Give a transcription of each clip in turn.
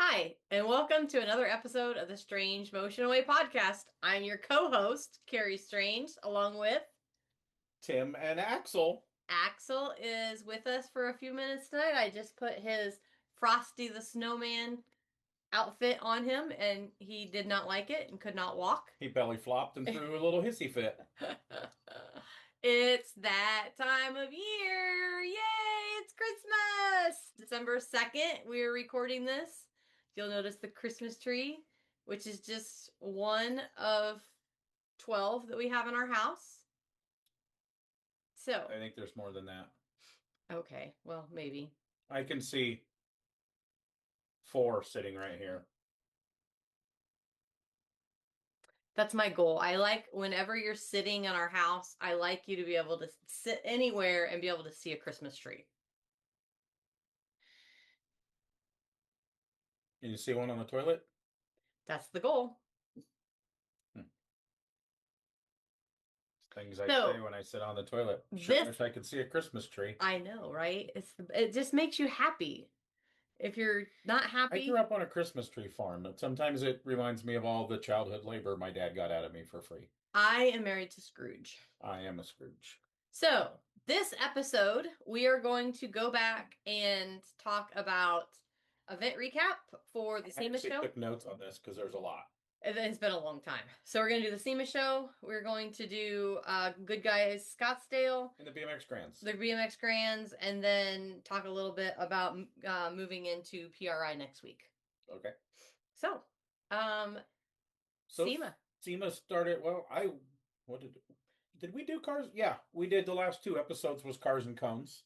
Hi, and welcome to another episode of the Strange Motion Away podcast. I'm your co-host, Carrie Strange, along with Tim and Axel. Axel is with us for a few minutes tonight. I just put his Frosty the Snowman outfit on him, and he did not like it and could not walk. He belly flopped and threw a little hissy fit. It's that time of year! Yay! It's Christmas! December 2nd, we're recording this. You'll notice the Christmas tree, which is just one of 12 that we have in our house. So, I think there's more than that. okay, well, maybe. I can see 4 sitting right here. That's my goal. I like whenever you're sitting in our house, I like you to be able to sit anywhere and be able to see a Christmas tree. Can you see one on the toilet? That's the goal. Things I say when I sit on the toilet. Sure wish I could see a Christmas tree. I know, right? It just makes you happy. If you're not happy... I grew up on a Christmas tree farm, but sometimes it reminds me of all the childhood labor my dad got out of me for free. I am married to Scrooge. I am a Scrooge. So, this episode, we are going to go back and talk about event recap for the SEMA show. I took notes on this because there's a lot. It's been a long time. So we're going to do the SEMA show. We're going to do Goodguys Scottsdale. And the BMX Grands. The BMX Grands. And then talk a little bit about moving into PRI next week. Okay. So SEMA. SEMA started, did we do cars? Yeah, we did. The last 2 episodes was Cars and Cones,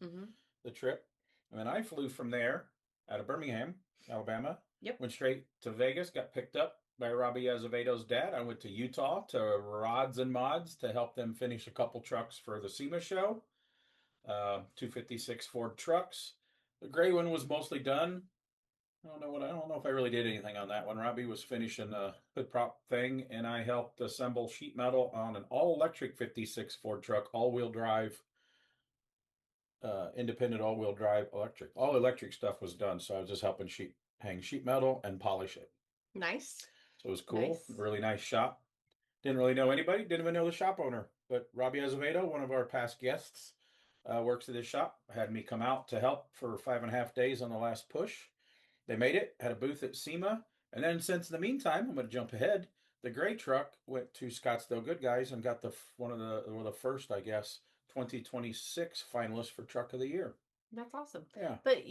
the trip. And then I flew from there out of Birmingham, Alabama. Yep. Went straight to Vegas, got picked up by Robbie Azevedo's dad. I went to Utah to Rods and Mods to help them finish a couple trucks for the SEMA show. 256 Ford trucks. The gray one was mostly done. I don't know if I really did anything on that one. Robbie was finishing a hood prop thing, and I helped assemble sheet metal on an all-electric 56 Ford truck, all-wheel drive, independent all-wheel drive electric. All electric stuff was done, so I was just helping hang sheet metal and polish it. Nice. So it was cool. Nice. Really nice shop. Didn't really know anybody. Didn't even know the shop owner. But Robbie Azevedo, one of our past guests, works at his shop. Had me come out to help for 5.5 days on the last push. They made it. Had a booth at SEMA. And then since in the meantime, I'm going to jump ahead. The gray truck went to Scottsdale Goodguys and got the first, I guess, 2026 finalists for Truck of the Year. That's awesome. Yeah. But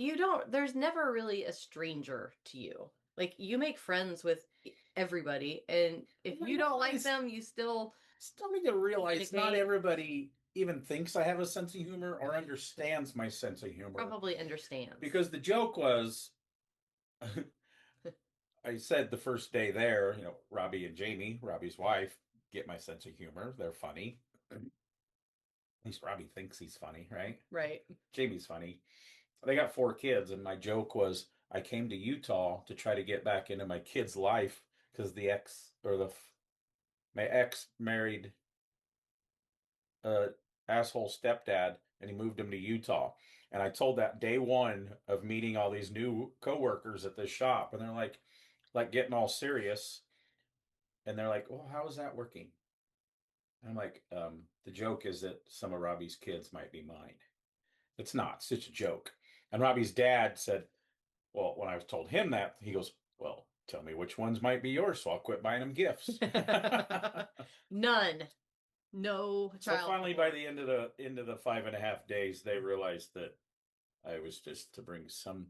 there's never really a stranger to you. Like, you make friends with everybody, and if you don't like them, you still need to realize not everybody even thinks I have a sense of humor or understands my sense of humor. Probably understands. Because the joke was, I said the first day there, Robbie and Jamie, Robbie's wife, get my sense of humor. They're funny. At least Robbie thinks he's funny, right? Right. Jamie's funny. They got 4 kids, and my joke was I came to Utah to try to get back into my kid's life because my ex married asshole stepdad, and he moved him to Utah. And I told that day one of meeting all these new coworkers at this shop, and they're like getting all serious, and they're like, "Well, how is that working?" And I'm like, the joke is that some of Robbie's kids might be mine. It's not. It's just a joke. And Robbie's dad said, well, when I told him that, he goes, well, tell me which ones might be yours, so I'll quit buying them gifts. None. No child. So finally, by the end of the 5.5 days, they realized that I was just to bring some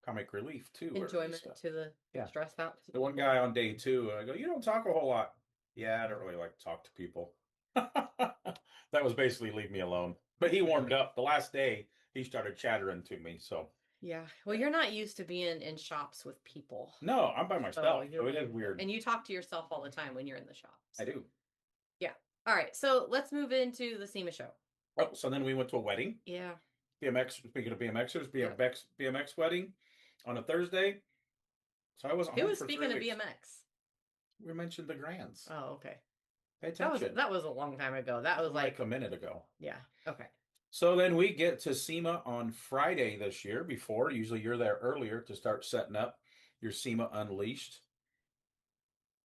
comic relief too. Enjoyment to the stress out. The one guy on day 2, I go, you don't talk a whole lot. Yeah, I don't really like to talk to people. That was basically leave me alone. But he warmed up. The last day, he started chattering to me, so. Yeah. Well, you're not used to being in shops with people. No, I'm by myself. So it is weird. And you talk to yourself all the time when you're in the shop. I do. Yeah. All right. So let's move into the SEMA show. Oh, so then we went to a wedding. Yeah. BMX, speaking of BMXers, BMX wedding on a Thursday. So I wasn't home for 3 weeks. Who was speaking of BMX? We mentioned the Grands. Oh, okay. Pay attention. That was a long time ago. That was like a minute ago. Yeah. Okay. So then we get to SEMA on Friday this year. Usually you're there earlier to start setting up. your SEMA Unleashed.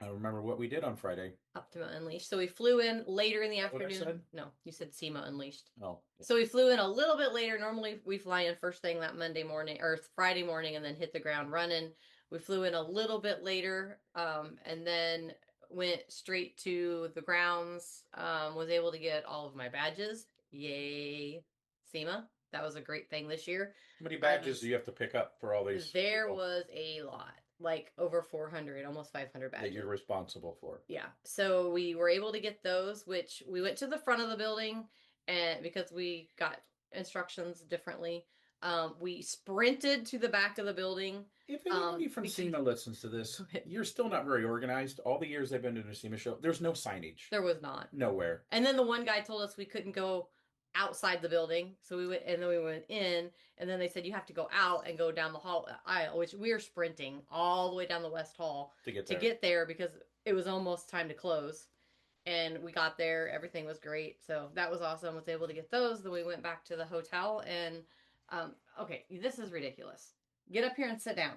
I remember what we did on Friday. Optima Unleashed. So we flew in later in the What I afternoon. said? No, you said SEMA Unleashed. Oh, So we flew in a little bit later. Normally we fly in first thing that Monday morning or Friday morning and then hit the ground running. We flew in a little bit later, and then went straight to the grounds. Was able to get all of my badges. Yay, SEMA. That was a great thing this year. how many badges do you have to pick up for all these? There people was a lot, like over 400, almost 500 badges that you're responsible for. Yeah. So we were able to get those, which we went to the front of the building and because we got instructions differently. We sprinted to the back of the building. If anybody from SEMA listens to this, you're still not very organized. All the years they've been to the SEMA show, there's no signage. There was not. Nowhere. And then the one guy told us we couldn't go outside the building. So we went, and then we went in, and then they said you have to go out and go down the hall aisle, which we were sprinting all the way down the West Hall to get there because it was almost time to close. And we got there, everything was great. So that was awesome. Was able to get those. Then we went back to the hotel and okay, this is ridiculous. Get up here and sit down.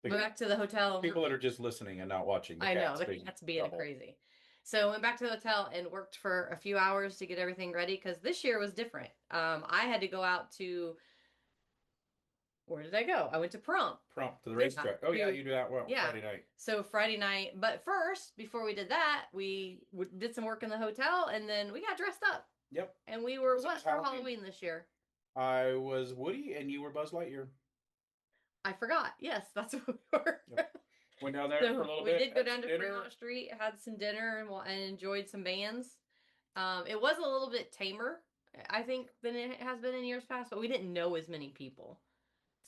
Went back to the hotel. People that are just listeing and not watching. I know, the cat's being crazy. So went back to the hotel and worked for a few hours to get everything ready because this year was different. I had to go out to, where did I go? I went to Prompt to the racetrack. Oh yeah, you do that well. Yeah. Friday night. So Friday night, but first, before we did that, we did some work in the hotel and then we got dressed up. Yep. And we were what for Halloween this year? I was Woody and you were Buzz Lightyear. I forgot. Yes, that's what we were. Yep. Went down there for a little we bit. We did go down to Fremont Street, had some dinner, and enjoyed some bands. It was a little bit tamer, I think, than it has been in years past, but we didn't know as many people.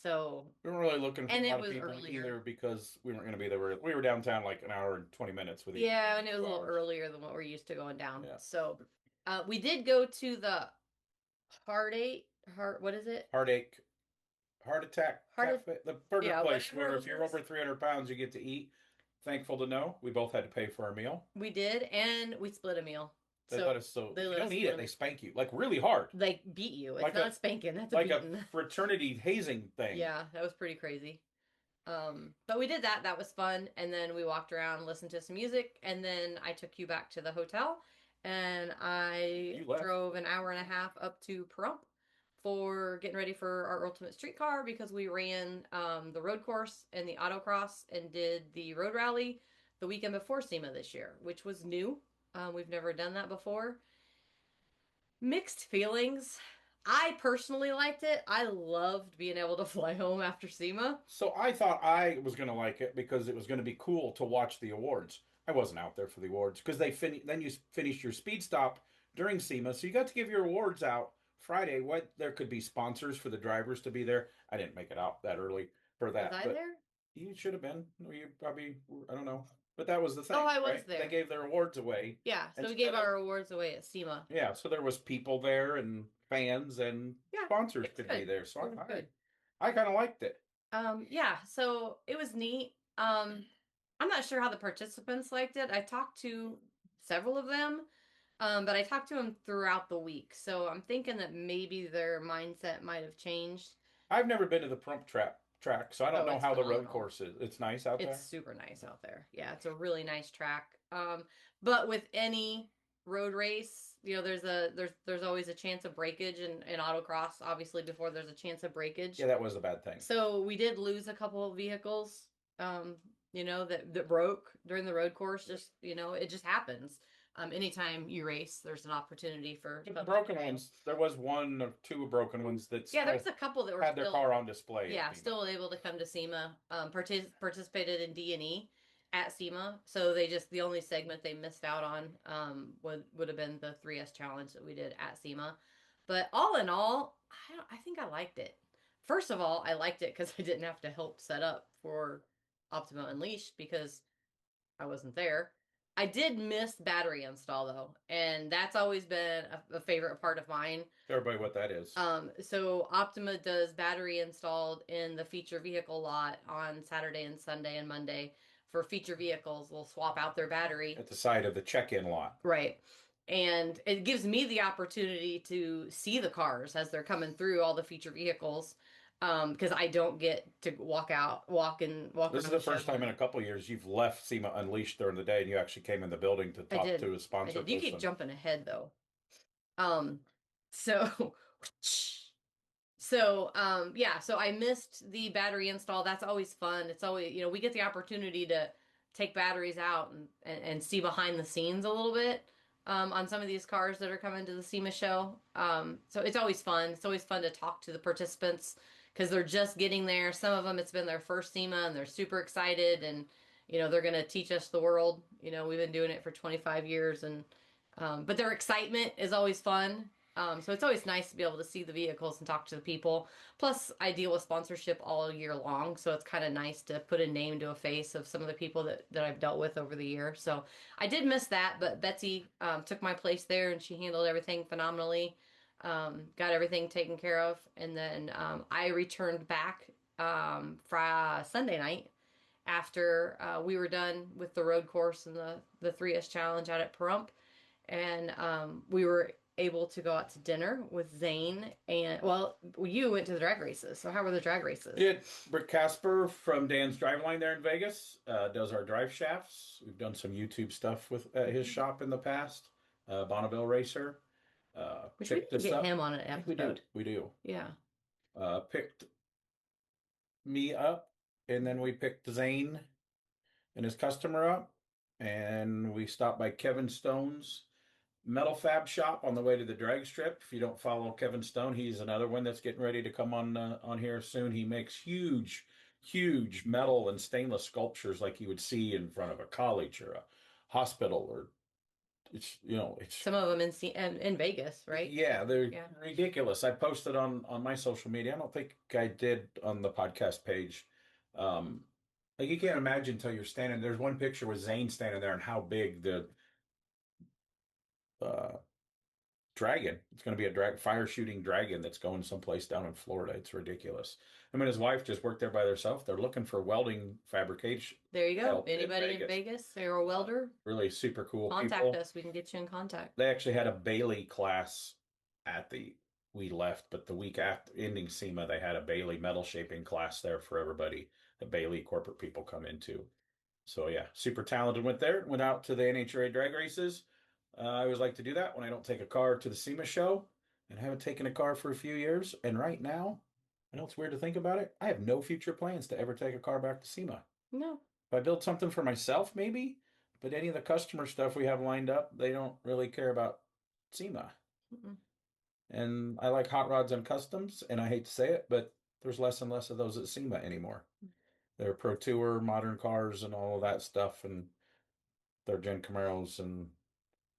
So we weren't really looking for a lot of people earlier. either because we weren't going to be there. We were downtown like an hour and 20 minutes with each. Yeah, and it was a little earlier than what we're used to going down. Yeah. So we did go to the Heart Attack Cafe, the burger place where if you're over 300 pounds you get to eat. Thankful to know we both had to pay for our meal. We did, and we split a meal. They let us you don't eat it. They spank you like really hard. They beat you. It's like not spanking. That's like a fraternity hazing thing. Yeah, that was pretty crazy. But we did that. That was fun. And then we walked around, listened to some music, and then I took you back to the hotel, and I drove an hour and a half up to Pahrump for getting ready for our ultimate streetcar because we ran the road course and the autocross and did the road rally the weekend before SEMA this year, which was new. We've never done that before. Mixed feelings. I personally liked it. I loved being able to fly home after SEMA. So I thought I was going to like it because it was going to be cool to watch the awards. I wasn't out there for the awards because then you finished your speed stop during SEMA, so you got to give your awards out Friday. There could be sponsors for the drivers to be there. I didn't make it out that early for that. Was I there? You should have been. You probably, I don't know. But that was the thing. Oh, I was there. They gave their awards away. Yeah, so we gave our awards away at SEMA. Yeah, so there was people there and fans and sponsors could be there. So I kind of liked it. Yeah, so it was neat. I'm not sure how the participants liked it. I talked to several of them, but I talked to them throughout the week. So I'm thinking that maybe their mindset might have changed. I've never been to the Pahrump track, so I don't know how the road course is. It's nice out there. It's super nice out there. Yeah, it's a really nice track. But with any road race, there's always a chance of breakage, and in autocross, obviously, before there's a chance of breakage. Yeah, that was a bad thing. So we did lose a couple of vehicles, that broke during the road course. Just it just happens. Anytime you race, there's an opportunity for the broken ones. There was one or two broken ones that there was a couple that had their car on display. Yeah, still able to come to SEMA. Participated in D&E at SEMA, so the only segment they missed out on would have been the 3S challenge that we did at SEMA. But all in all, I think I liked it. First of all, I liked it because I didn't have to help set up for Optima Unleashed because I wasn't there. I did miss battery install though, and that's always been a favorite part of mine. Tell everybody what that is. So Optima does battery installed in the feature vehicle lot on Saturday and Sunday and Monday. For feature vehicles, they'll swap out their battery at the side of the check-in lot. Right. And it gives me the opportunity to see the cars as they're coming through all the feature vehicles. because I don't get to walk This is around the the show first time in here. a couple of years you've left SEMA Unleashed during the day and you actually came in the building to I talk did. to a sponsor You keep person. jumping ahead though. So yeah, so I missed the battery install. That's always fun. It's always, we get the opportunity to take batteries out and see behind the scenes a little bit on some of these cars that are coming to the SEMA show. So it's always fun. It's always fun to talk to the participants because they're just getting there. Some of them, it's been their first SEMA and they're super excited and, they're going to teach us the world. We've been doing it for 25 years and, but their excitement is always fun. So it's always nice to be able to see the vehicles and talk to the people. Plus, I deal with sponsorship all year long, so it's kind of nice to put a name to a face of some of the people that I've dealt with over the year. So I did miss that, but Betsy took my place there and she handled everything phenomenally. Got everything taken care of, and then I returned back Sunday night after we were done with the road course and the 3S challenge out at Pahrump, and we were able to go out to dinner with Zane. And well, you went to the drag races. So how were the drag races? Yeah, Britt Casper from Dan's Driveline there in Vegas does our drive shafts. We've done some YouTube stuff with his shop in the past. Bonneville Racer Which we picked need to this get up. him on an I think we do. episode. We do. Yeah. Picked me up, and then we picked Zane and his customer up, and we stopped by Kevin Stone's metal fab shop on the way to the drag strip. If you don't follow Kevin Stone, he's another one that's getting ready to come on here soon. He makes huge metal and stainless sculptures like you would see in front of a college or a hospital, or it's Some of them in Vegas, right? yeah, they're Yeah. ridiculous. I posted on my social media. I don't think I did on the podcast page. Um, like you can't imagine until you're standing. There's one picture with Zane standing there and how big the uh, dragon. It's going to be a fire shooting dragon that's going someplace down in Florida. It's ridiculous. I mean, his wife just worked there by herself. They're looking for welding fabrication There you go. help in Anybody in Vegas. Vegas or a welder, Really super cool contact people. us. We can get you in contact. They actually had a Bailey class at the we left, but the week after ending SEMA, they had a Bailey metal shaping class there for everybody. The Bailey corporate people come into. So yeah, super talented. Went there, went out to the NHRA drag races. I always like to do that when I don't take a car to the SEMA show, and I haven't taken a car for a few years. And right now, I know it's weird to think about it. I have no future plans to ever take a car back to SEMA. No. If I build something for myself, maybe, but any of the customer stuff we have lined up, they don't really care about SEMA. Mm-mm. And I like hot rods and customs, and I hate to say it, but there's less and less of those at SEMA anymore. They're Pro Tour, modern cars, and all of that stuff, and they're Gen Camaros, and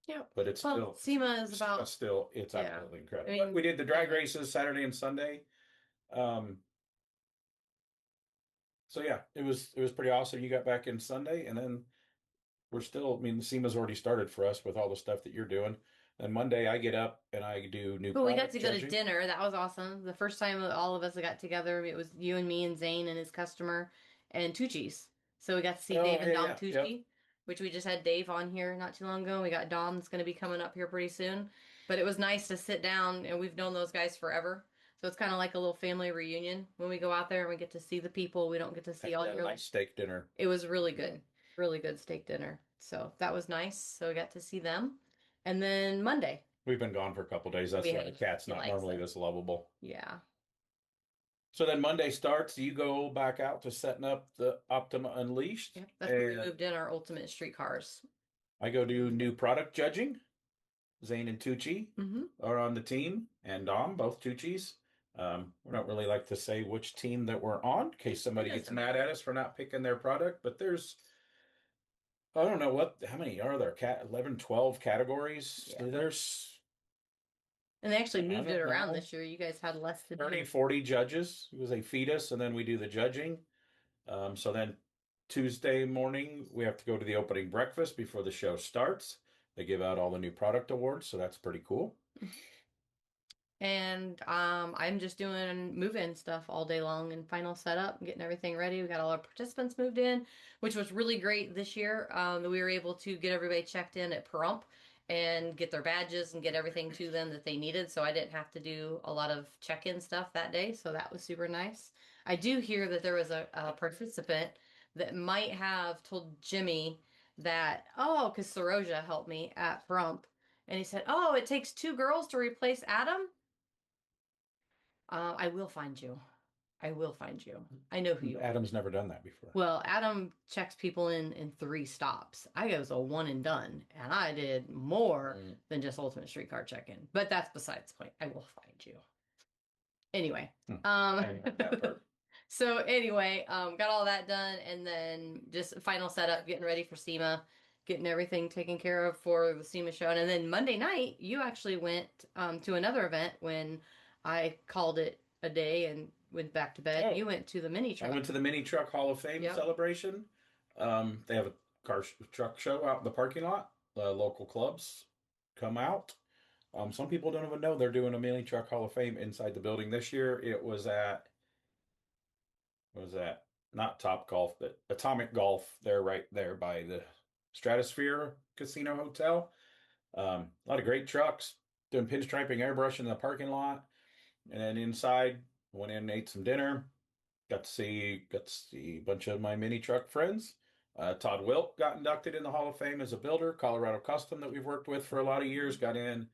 Yeah. but it's Well, still SEMA is SEMA's about, still it's yeah. absolutely I incredible. But we mean, did the drag races Saturday and Sunday. Um, so yeah, it was pretty awesome. You got back in Sunday, and then we're still. I mean, the SEMA's already started for us with all the stuff that you're doing. And Monday, I get up and I do new but we got product to go to judging. dinner. That was awesome. The first time all of us got together, it was you and me and Zane and his customer and Tucci's. So we got to see Dave Oh and yeah, Dom yeah, yep. Tucci, which we just had Dave on here not too long ago. We got Dom that's going to be coming up here pretty soon. But it was nice to sit down, and we've known those guys forever. So it's kind of like a little family reunion when we go out there and we get to see the people we don't get to see Had all a year. nice steak dinner. It was really good steak dinner. So that was nice. So we got to see them. And then Monday, We've been gone for a couple days. we That's why the had, cat's he not likes normally it. this lovable. Yeah. So then Monday starts. You go back out to setting up the Optima Unleashed, Yep. That's where we and moved in our ultimate street cars. I go do new product judging. Zane and Tucci Mm-hmm. are on the team, and Dom, both Tucci's. We don't really like to say which team that we're on in case It somebody gets doesn't mad at matter. us for not picking their product. But there's, I don't know how many are there? 11, 12 categories. Yeah. There's, And they actually I moved it don't around know, this year. You guys had less to 30, do. 40 judges because they feed us and then we do the judging. So then Tuesday morning, we have to go to the opening breakfast before the show starts. They give out all the new product awards, so that's pretty cool. And I'm just doing move-in stuff all day long and final setup and getting everything ready. We got all our participants moved in, which was really great this year. We were able to get everybody checked in at Pahrump, and get their badges and get everything to them that they needed. So I didn't have to do a lot of check-in stuff that day. So that was super nice. I do hear that there was a participant that might have told Jimmy that, oh, because Saroja helped me at Frump. And he said, oh, it takes two girls to replace Adam. I will find you. I will find you. I know who you are. Adam's never done that before. Well, Adam checks people in three stops. I was a one and done, and I did more than just Ultimate Streetcar check-in. But that's besides the point. I will find you. Anyway, so anyway, got all that done, and then just final setup, getting ready for SEMA, getting everything taken care of for the SEMA show. And then Monday night, you actually went to another event when I called it a day and went back to bed. Oh. You went to the mini truck. I went to the Mini Truck Hall of Fame celebration. They have a truck show out in the parking lot. Local clubs come out. Some people don't even know they're doing a Mini Truck Hall of Fame inside the building. This year it was at, what was that? Not Top Golf, but Atomic Golf. They're right there by the Stratosphere Casino Hotel. A lot of great trucks doing pinstriping, airbrushing in the parking lot. And then inside, went in, ate some dinner. Got to see a bunch of my mini truck friends. Todd Wilt got inducted in the Hall of Fame as a builder. Colorado Custom that we've worked with for a lot of years got in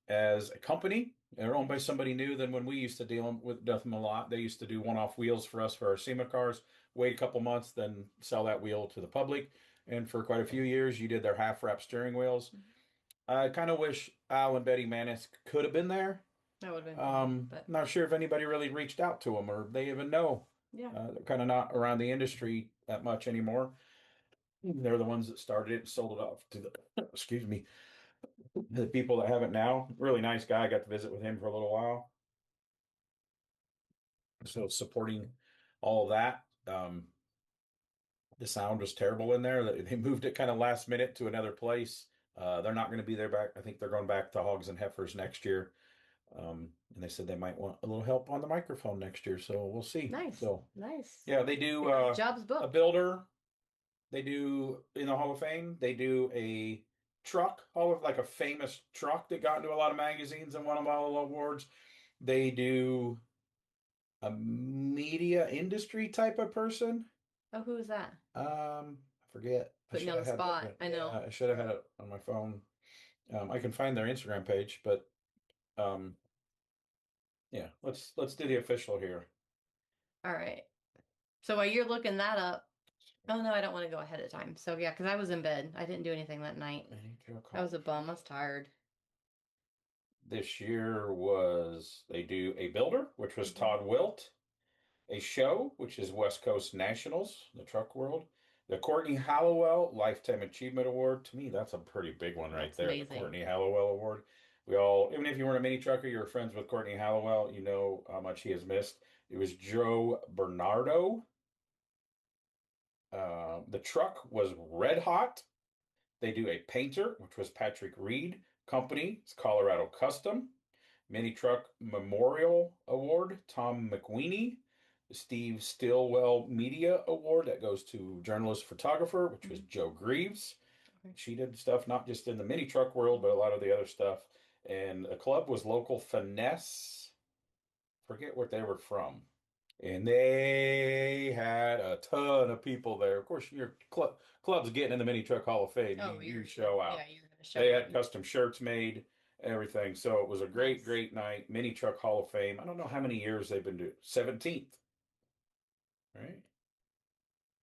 as a company. They're owned by somebody new than when we used to deal with them a lot. They used to do one-off wheels for us for our SEMA cars. Wait a couple months, then sell that wheel to the public. And for quite a few years, you did their half-wrap steering wheels. I kind of wish Al and Betty Manis could have been there. That would have been fun, but not sure if anybody really reached out to them or they even know. yeah. They're kind of not around the industry that much anymore. They're the ones that started it and sold it off to the, excuse me, the people that have it now. Really nice guy. I got to visit with him for a little while. So supporting all of that. The sound was terrible in there. They moved it kind of last minute to another place. They're not going to be there back. I think they're going back to Hogs and Heifers next year. And they said they might want a little help on the microphone next year, so we'll see. Nice. So nice. yeah, they do jobs booked. a builder. They do in the Hall of Fame. They do a truck, like a famous truck that got into a lot of magazines and won a lot of awards. They do a media industry type of person. Oh, who is that? I forget. Putting you on the spot. I know. I should have had it on my phone. I can find their Instagram page, but yeah, let's do the official here. All right. So while you're looking that up, oh no, I don't want to go ahead of time. So yeah, because I was in bed. I didn't do anything that night. I was a bum. I was tired. This year they do a builder, which was Todd Wilt, a show, which is West Coast Nationals, the truck world, the Courtney Hallowell Lifetime Achievement Award. To me, that's a pretty big one right there. Amazing. The Courtney Hallowell Award. We all, even if you weren't a mini trucker, you were friends with Courtney Hallowell, you know how much he has missed. It was Joe Bernardo. The truck was red hot. They do a painter, which was Patrick Reed Company. It's Colorado Custom. Mini Truck Memorial Award, Tom McWeeny. The Steve Stillwell Media Award, that goes to journalist photographer, which was Joe Greaves. Okay. She did stuff not just in the mini truck world, but a lot of the other stuff. And the club was Local Finesse. Forget what they were from. And they had a ton of people there. Of course, your club's getting in the Mini Truck Hall of Fame. Oh, you show out. Yeah, you're gonna show They out. had custom shirts made, everything. So it was a great night. Mini Truck Hall of Fame. I don't know how many years they've been doing. 17th. Right?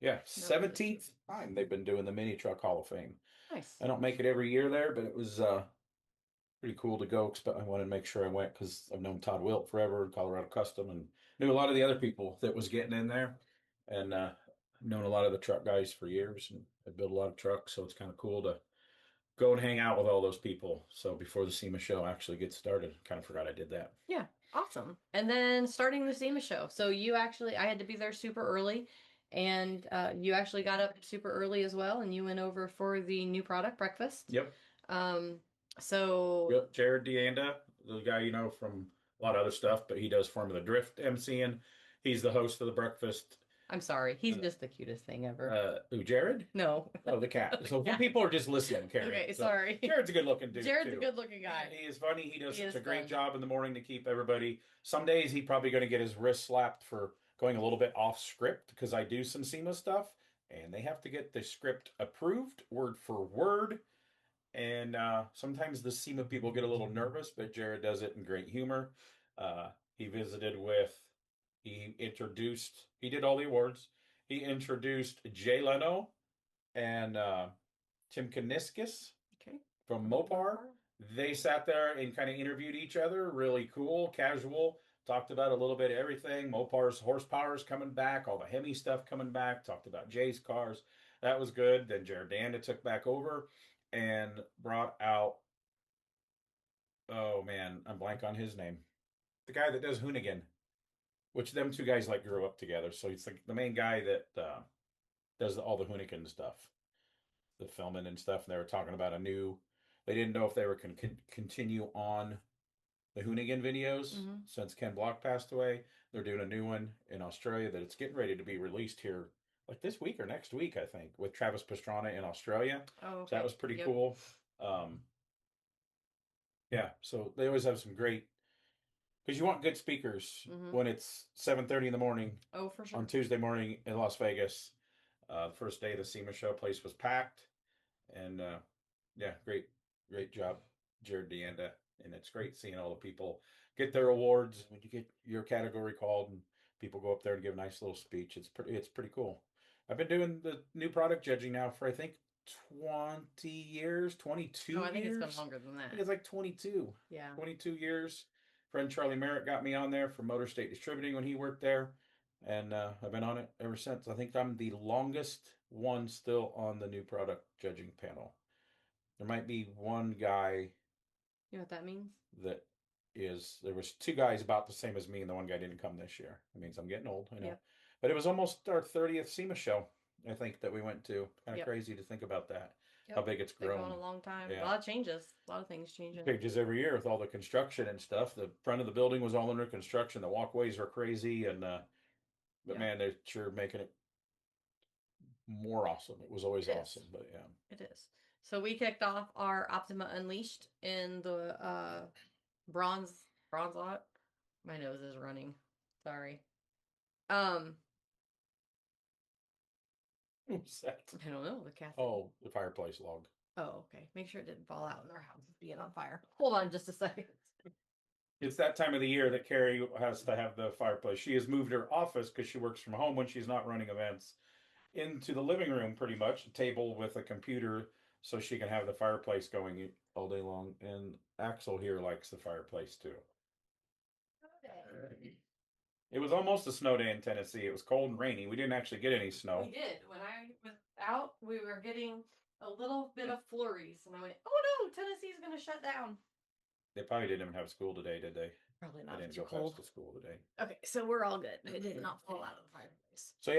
Yeah, 17th time they've been doing the Mini Truck Hall of Fame. Nice. I don't make it every year there, but it was pretty cool to go. I wanted to make sure I went because I've known Todd Wilt forever, Colorado Custom, and knew a lot of the other people that was getting in there. And I've known a lot of the truck guys for years, and I built a lot of trucks, so it's kind of cool to go and hang out with all those people. So before the SEMA show actually gets started, kind of forgot I did that. Yeah, awesome. And then starting the SEMA show. So I had to be there super early, and you actually got up super early as well, and you went over for the new product breakfast. Yep. So Yep, Jared DeAnda, the guy you know from a lot of other stuff, but he does Formula Drift MCing. He's the host of the breakfast. I'm sorry. He's Uh, just the cutest thing ever. who, Jared? No. Oh, the cat. So Yeah. people are just listening, Carrie. Okay, So sorry. Jared's a good looking dude Jared's a too. good looking guy. He is funny. He does He such is a great fun. job in the morning to keep everybody. Some days he's probably going to get his wrist slapped for going a little bit off script because I do some SEMA stuff and they have to get the script approved word for word. And sometimes the SEMA people get a little nervous, but Jared does it in great humor. Uh, he visited with, he did all the awards. He introduced Jay Leno and Tim Kaniskis Okay. from Mopar. They sat there and kind of interviewed each other. Really cool, casual. Talked about a little bit of everything. Mopar's horsepower is coming back, all the Hemi stuff coming back. Talked about Jay's cars. That was good. Then Jared Danda took back over and brought out, oh man, I'm blank on his name. The guy that does Hoonigan, which them two guys like grew up together. So he's like the main guy that does all the Hoonigan stuff, the filming and stuff. And they were talking about a new. They didn't know if they were continue on the Hoonigan videos since Ken Block passed away. They're doing a new one in Australia that it's getting ready to be released here like this week or next week, I think, with Travis Pastrana in Australia. Oh, okay. So that was pretty cool. Yeah, so they always have some great because you want good speakers when it's 7:30 in the morning. Oh, for sure. On Tuesday morning in Las Vegas. The first day of the SEMA show, place was packed, and yeah, great job, Jared Deanda, and it's great seeing all the people get their awards when you get your category called and people go up there and give a nice little speech. It's pretty cool. I've been doing the new product judging now for I think 20 years, 22 Oh, I think years. it's been longer than that. I think it's like 22. Yeah. 22 years. Friend Charlie Merritt got me on there for Motor State Distributing when he worked there. And I've been on it ever since. I think I'm the longest one still on the new product judging panel. There might be one guy You know what that means? that there was two guys about the same as me, and the one guy didn't come this year. It means I'm getting old, I know. Yep. But it was almost our 30th SEMA show, I think, that we went to. Kind of crazy to think about that. Yep. How big it's grown. Been going a long time. Yeah. A lot of changes. A lot of things changing. Changes every year with all the construction and stuff. The front of the building was all under construction. The walkways were crazy, and but man, they're sure making it more awesome. It was always awesome, but yeah. It is. So we kicked off our Optima Unleashed in the bronze lot. My nose is running. Sorry. What's that? I don't know. The cat. Oh, the fireplace log. Oh, okay. Make sure it didn't fall out in our house being on fire. Hold on just a second. It's that time of the year that Carrie has to have the fireplace. She has moved her office because she works from home when she's not running events into the living room, pretty much, a table with a computer so she can have the fireplace going all day long. And Axel here likes the fireplace too. It was almost a snow day in Tennessee. It was cold and rainy. We didn't actually get any snow. We did. When I was out, we were getting a little bit of flurries. And I went, oh no, Tennessee's going to shut down. They probably didn't even have school today, did they? Probably not. They didn't go past to school today. Okay, so we're all good. It did not fall out of the fireplace. So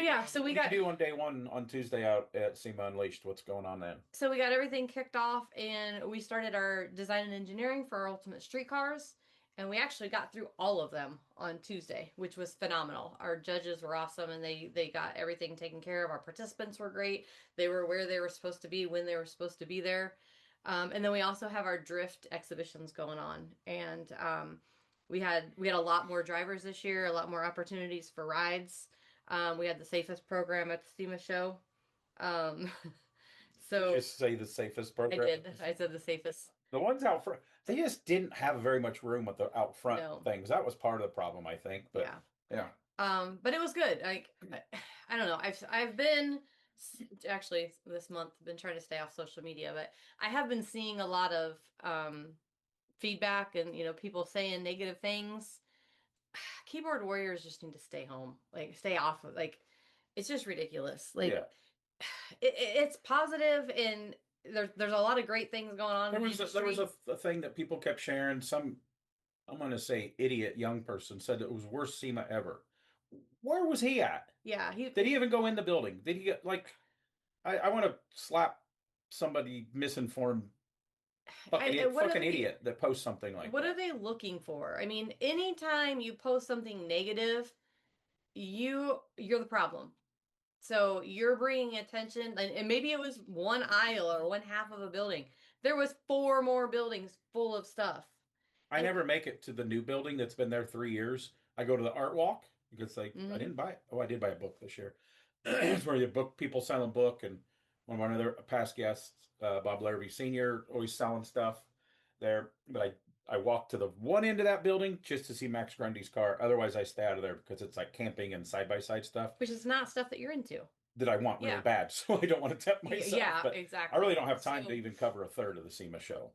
yeah, so we got do on day one on Tuesday out at SEMA Unleashed. What's going on then? So we got everything kicked off, and we started our design and engineering for our Ultimate Street Cars. And we actually got through all of them on Tuesday, which was phenomenal. Our judges were awesome, and they got everything taken care of. Our participants were great. They were where they were supposed to be when they were supposed to be there. And then we also have our drift exhibitions going on. And we had a lot more drivers this year, a lot more opportunities for rides. We had the safest program at the SEMA show. So just say the safest program. I did. I said the safest. The ones out front, they just didn't have very much room with the out front things. That was part of the problem, I think. But yeah. But it was good. Like I don't know. I've been actually this month been trying to stay off social media, but I have been seeing a lot of feedback and people saying negative things. Keyboard warriors just need to stay home, like stay off of, like it's just ridiculous. Like it's positive and there's a lot of great things going on. There was a thing that people kept sharing. Some, I'm going to say idiot young person said it was worst SEMA ever. Where was he at? Yeah, did he even go in the building? Did he get like? I want to slap somebody misinformed. Fucking idiot that posts something like what that. Are they looking for? I mean, anytime you post something negative, you're the problem. So you're bringing attention, and maybe it was one aisle or one half of a building. There was four more buildings full of stuff. I And never make it to the new building that's been there 3 years. I go to the art walk because like I mhm. didn't buy it. Oh, I did buy a book this year. It's where the book people selling book, and one of their past guests, Bob Larrabee Sr., always selling stuff there. But I walked to the one end of that building just to see Max Grundy's car. Otherwise, I stay out of there because it's like camping and side by side stuff Which is not stuff that you're into. that I want really Yeah. bad. So I don't want to tempt myself. Yeah, But I really exactly. don't have time to So even cover a third of the SEMA show.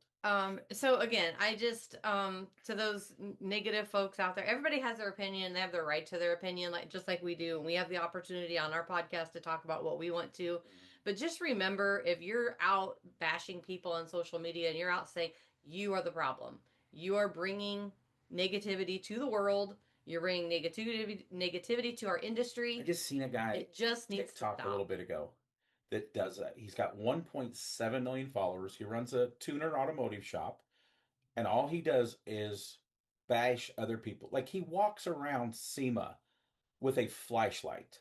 so again, I just to those negative folks out there, everybody has their opinion. They have their right to their opinion, like just like we do. And we have the opportunity on our podcast to talk about what we want to. But just remember, if you're out bashing people on social media and you're out saying you are the problem, you are bringing negativity to the world. You're bringing negativity to our I industry. just seen a guy It just needs to TikTok a little stop. bit ago that does that. He's got 1.7 million followers. He runs a tuner automotive shop, and all he does is bash other people. Like he walks around SEMA with a flashlight,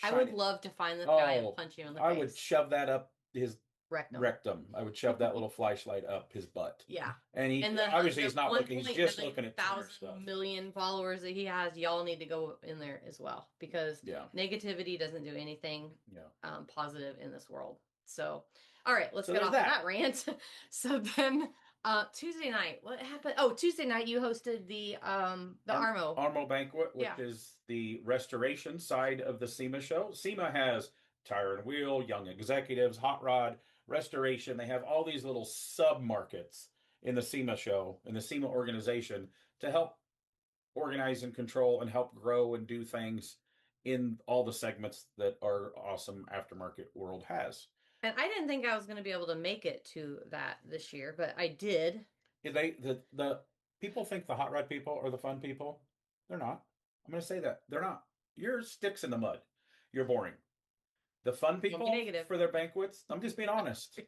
I shine would it. love to find this guy and Oh, punch him in the I would face. shove that up his Rectum. rectum. I would shove that little flashlight up his butt. Yeah. And he And obviously the he's not one looking. He's point just the looking at tuner stuff. 1,000 million followers that he has, y'all need to go in there as well because Yeah, negativity doesn't do anything yeah. positive in this world. So, all right, let's So get there's off of that. that rant. So then, Tuesday night, what happened? Oh, Tuesday night you hosted the Armo. Armo Banquet, which Yeah, is the restoration side of the SEMA show. SEMA has Tire and Wheel, Young Executives, Hot Rod, Restoration. They have all these little sub markets in the SEMA show, in the SEMA organization, to help organize and control and help grow and do things in all the segments that our awesome aftermarket world has. and I didn't think I was going to be able to make it to that this year, but I did. The people think the hot rod people are the fun people. They're not. I'm going to say that they're not. You're sticks in the mud. You're boring. The fun Don't be people negative. for their banquets, I'm just being honest,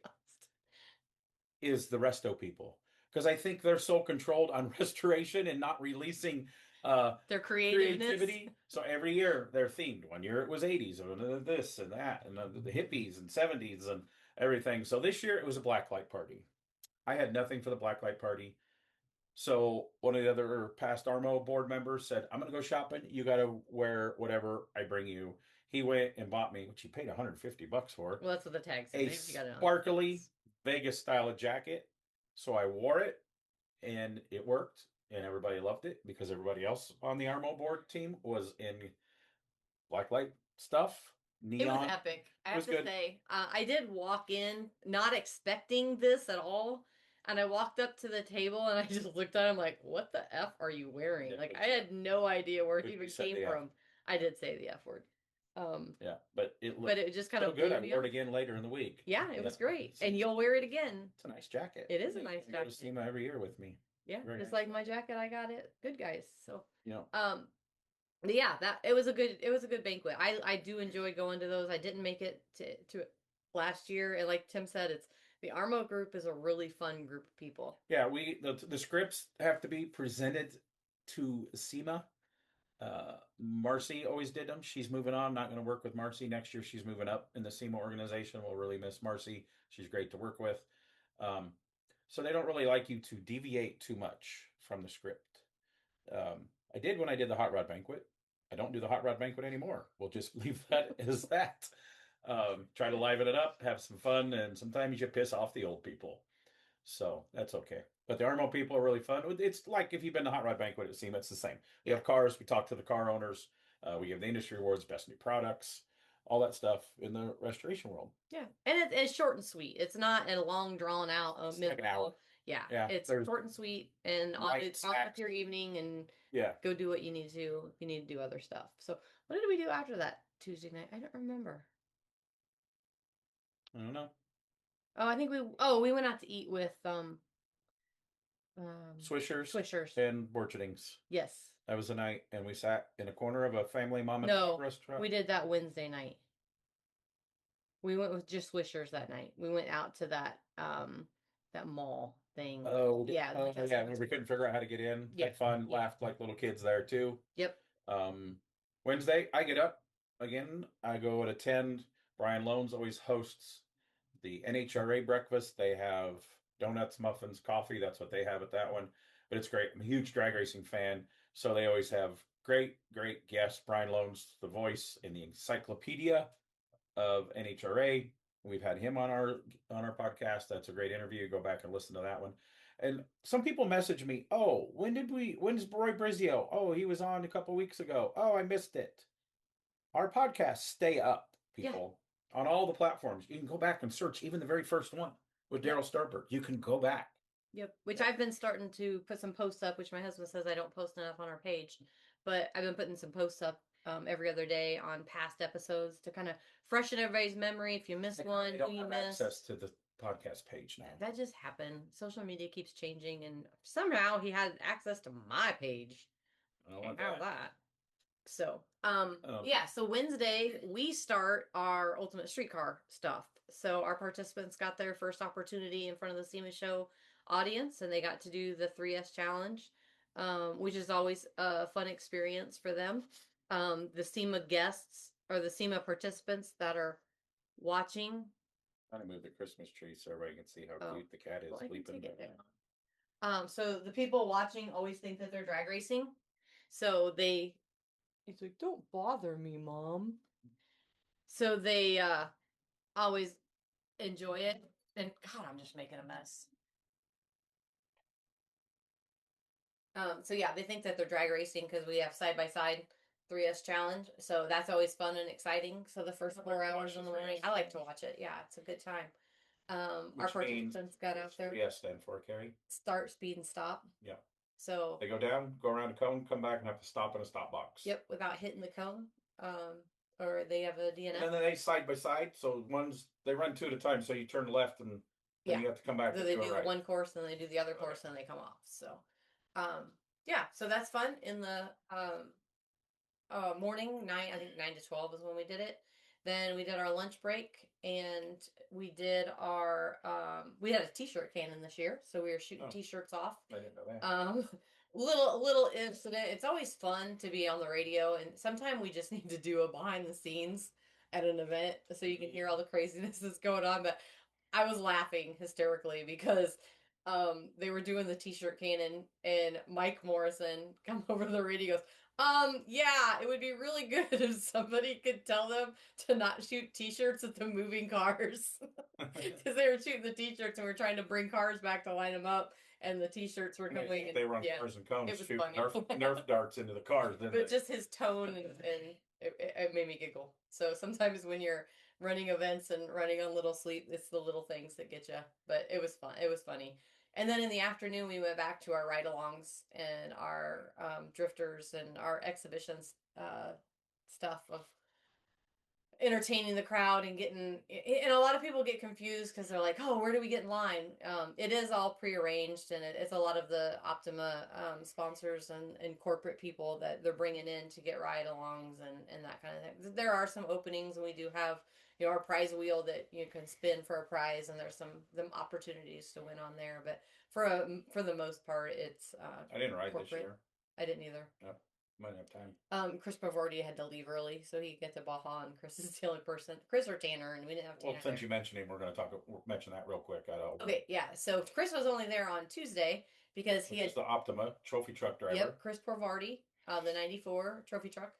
is the resto people. Because I think they're so controlled on restoration and not releasing Their creativeness. creativity. So every year they're themed. One year it was 80s, and this and that, and the hippies and 70s and everything. So this year it was a blacklight party. I had nothing for the blacklight party. So one of the other past Armo board members said, "I'm going to go shopping. You got to wear whatever I bring you." He went and bought me, which he paid $150 for, Well, that's what the tag said. a Maybe you got it on. sparkly Vegas style jacket. So I wore it, and it worked, and everybody loved it because everybody else on the Armo board team was in blacklight stuff, It was neon. epic. I It have was to good. say, I did walk in not expecting this at all. And I walked up to the table and I just looked at him like, what the F are you wearing? Yeah, Like, I had no idea where it even said came the F. from. I did say the F word. Um, Yeah, but it but looked it just kind so of good. blew I me wore it off. again later in the week. Yeah, it Yeah, was great. And you'll wear it again. it's a nice jacket. It is a nice I go to jacket. SEMA every year with me. Yeah, Very just nice. like my jacket I got at Goodguys. So, You know, but yeah, that it was a good banquet. I do enjoy going to those. I didn't make it to it last year, and like Tim said, it's the Armo group is a really fun group of people. yeah, the scripts have to be presented to SEMA. Marcy always did them. She's moving on. Not going to work with Marcy next year. She's moving up in the SEMA organization. We'll really miss Marcy. She's great to work with. Um, so they don't really like you to deviate too much from the script. I did when I did the hot rod banquet. I don't do the hot rod banquet anymore. We'll just leave that as that. Try to liven it up, have some fun, and sometimes you piss off the old people. So that's okay. But the Armo people are really fun. It's like if you've been to Hot Rod Banquet at SEMA, it's the same. We Yeah, have cars. We talk to the car owners. We give the industry awards, best new products, all that stuff in the restoration world. yeah, and it's short and sweet. It's not a long drawn out It's like an hour. Yeah, Yeah, it's there's short and sweet, and light it's on with snacks. your evening, and Yeah, go do what you need to. If you need to do other stuff. So, what did we do after that Tuesday night? I don't remember. I don't know. Oh, I think we went out to eat with Swishers Swishers. and Borcherdings. Yes. That was the night, and we sat in a corner of a family mom and pop No, restaurant. we did that Wednesday night. We went with just Swishers that night. We went out to that mall thing. Oh, Yeah, yeah. We couldn't figure out how to get in. Yeah, Had fun, yeah. laughed like little kids there too. Yep. Um, Wednesday, I get up again. I go at 10. Brian Loans always hosts the NHRA breakfast. They have donuts, muffins, coffee. That's what they have at that one. But it's great. I'm a huge drag racing fan. So they always have great, great guests. Brian Loans, the voice in the encyclopedia of NHRA. We've had him on our podcast. That's a great interview. Go back and listen to that one. And some people message me, "Oh, when's Roy Brizio? Oh, he was on a couple weeks ago. Oh, I missed it." Our podcasts stay up, Yeah. people, on all the platforms. You can go back and search even the very first one with Yep. Daryl Starberg. You can go back. Yep. Which I've been starting to put some posts up, which my husband says I don't post enough on our page, but I've been putting some posts up every other day on past episodes to kind of freshen everybody's memory. If you missed one, I who don't you have missed. access to the podcast page now. That just happened. Social media keeps changing, and somehow he had access to my page. I don't want How that. that? So, yeah, so Wednesday we start our Ultimate Streetcar stuff. So our participants got their first opportunity in front of the SEMA show audience, and they got to do the 3S challenge, which is always a fun experience for them. The SEMA guests or the SEMA participants that are watching. I'm gonna move the Christmas tree so everybody can see how cute the cat is sleeping. So the people watching always think that they're drag racing. So he's like, "Don't bother me, Mom." So they always enjoy it. And God, I'm just making a mess. So yeah, they think that they're drag racing because we have side by side 3S challenge. So that's always fun and exciting. So the first 4 hours in the morning, I like to watch it. Yeah, it's a good time. Our participants got out there. 3S stand for, Carrie? Start, speed, and stop. Yeah. So they go down, go around a cone, come back, and have to stop in a stop box. Yep, without hitting the cone. Or they have a DNF. And then they side by side. So they run two at a time. So you turn left and then you have to come back. So they do one course and then they do the other course and then they come off. So, yeah, so that's fun in the morning. I think 9 to 12 is when we did it. Then we did our lunch break and we did our we had a t-shirt cannon this year, so we were shooting t-shirts off. I didn't know that. Little incident. It's always fun to be on the radio, and sometimes we just need to do a behind the scenes at an event so you can hear all the craziness that's going on. But I was laughing hysterically because they were doing the t-shirt cannon and Mike Morrison come over the radio goes, yeah, it would be really good if somebody could tell them to not shoot t-shirts at the moving cars. Because they were shooting the t-shirts and we're trying to bring cars back to line them up, and the t-shirts were coming. They were on cars and cones, shoot Nerf darts into the cars. But just his tone and it made me giggle. So sometimes when you're running events and running on little sleep, it's the little things that get you. But it was fun. It was funny. And then in the afternoon, we went back to our ride-alongs and our drifters and our exhibitions stuff of entertaining the crowd and getting. And a lot of people get confused because they're like, "Oh, where do we get in line?" It is all prearranged, and it's a lot of the Optima sponsors and corporate people that they're bringing in to get ride-alongs and that kind of thing. There are some openings, and we do have our prize wheel that you can spin for a prize, and there's some opportunities to win on there. But for the most part, it's I didn't ride corporate. This year. I didn't either. Yep. Might have time. Chris Pavardi had to leave early, so he get to Baja, and Chris is the only person. Chris or Tanner, and we didn't have Tanner. Well, since you mentioned him, we're going to mention that real quick. Okay, yeah. So Chris was only there on Tuesday because he had the Optima trophy truck driver. Yep, Chris Pavardi, the '94 trophy truck,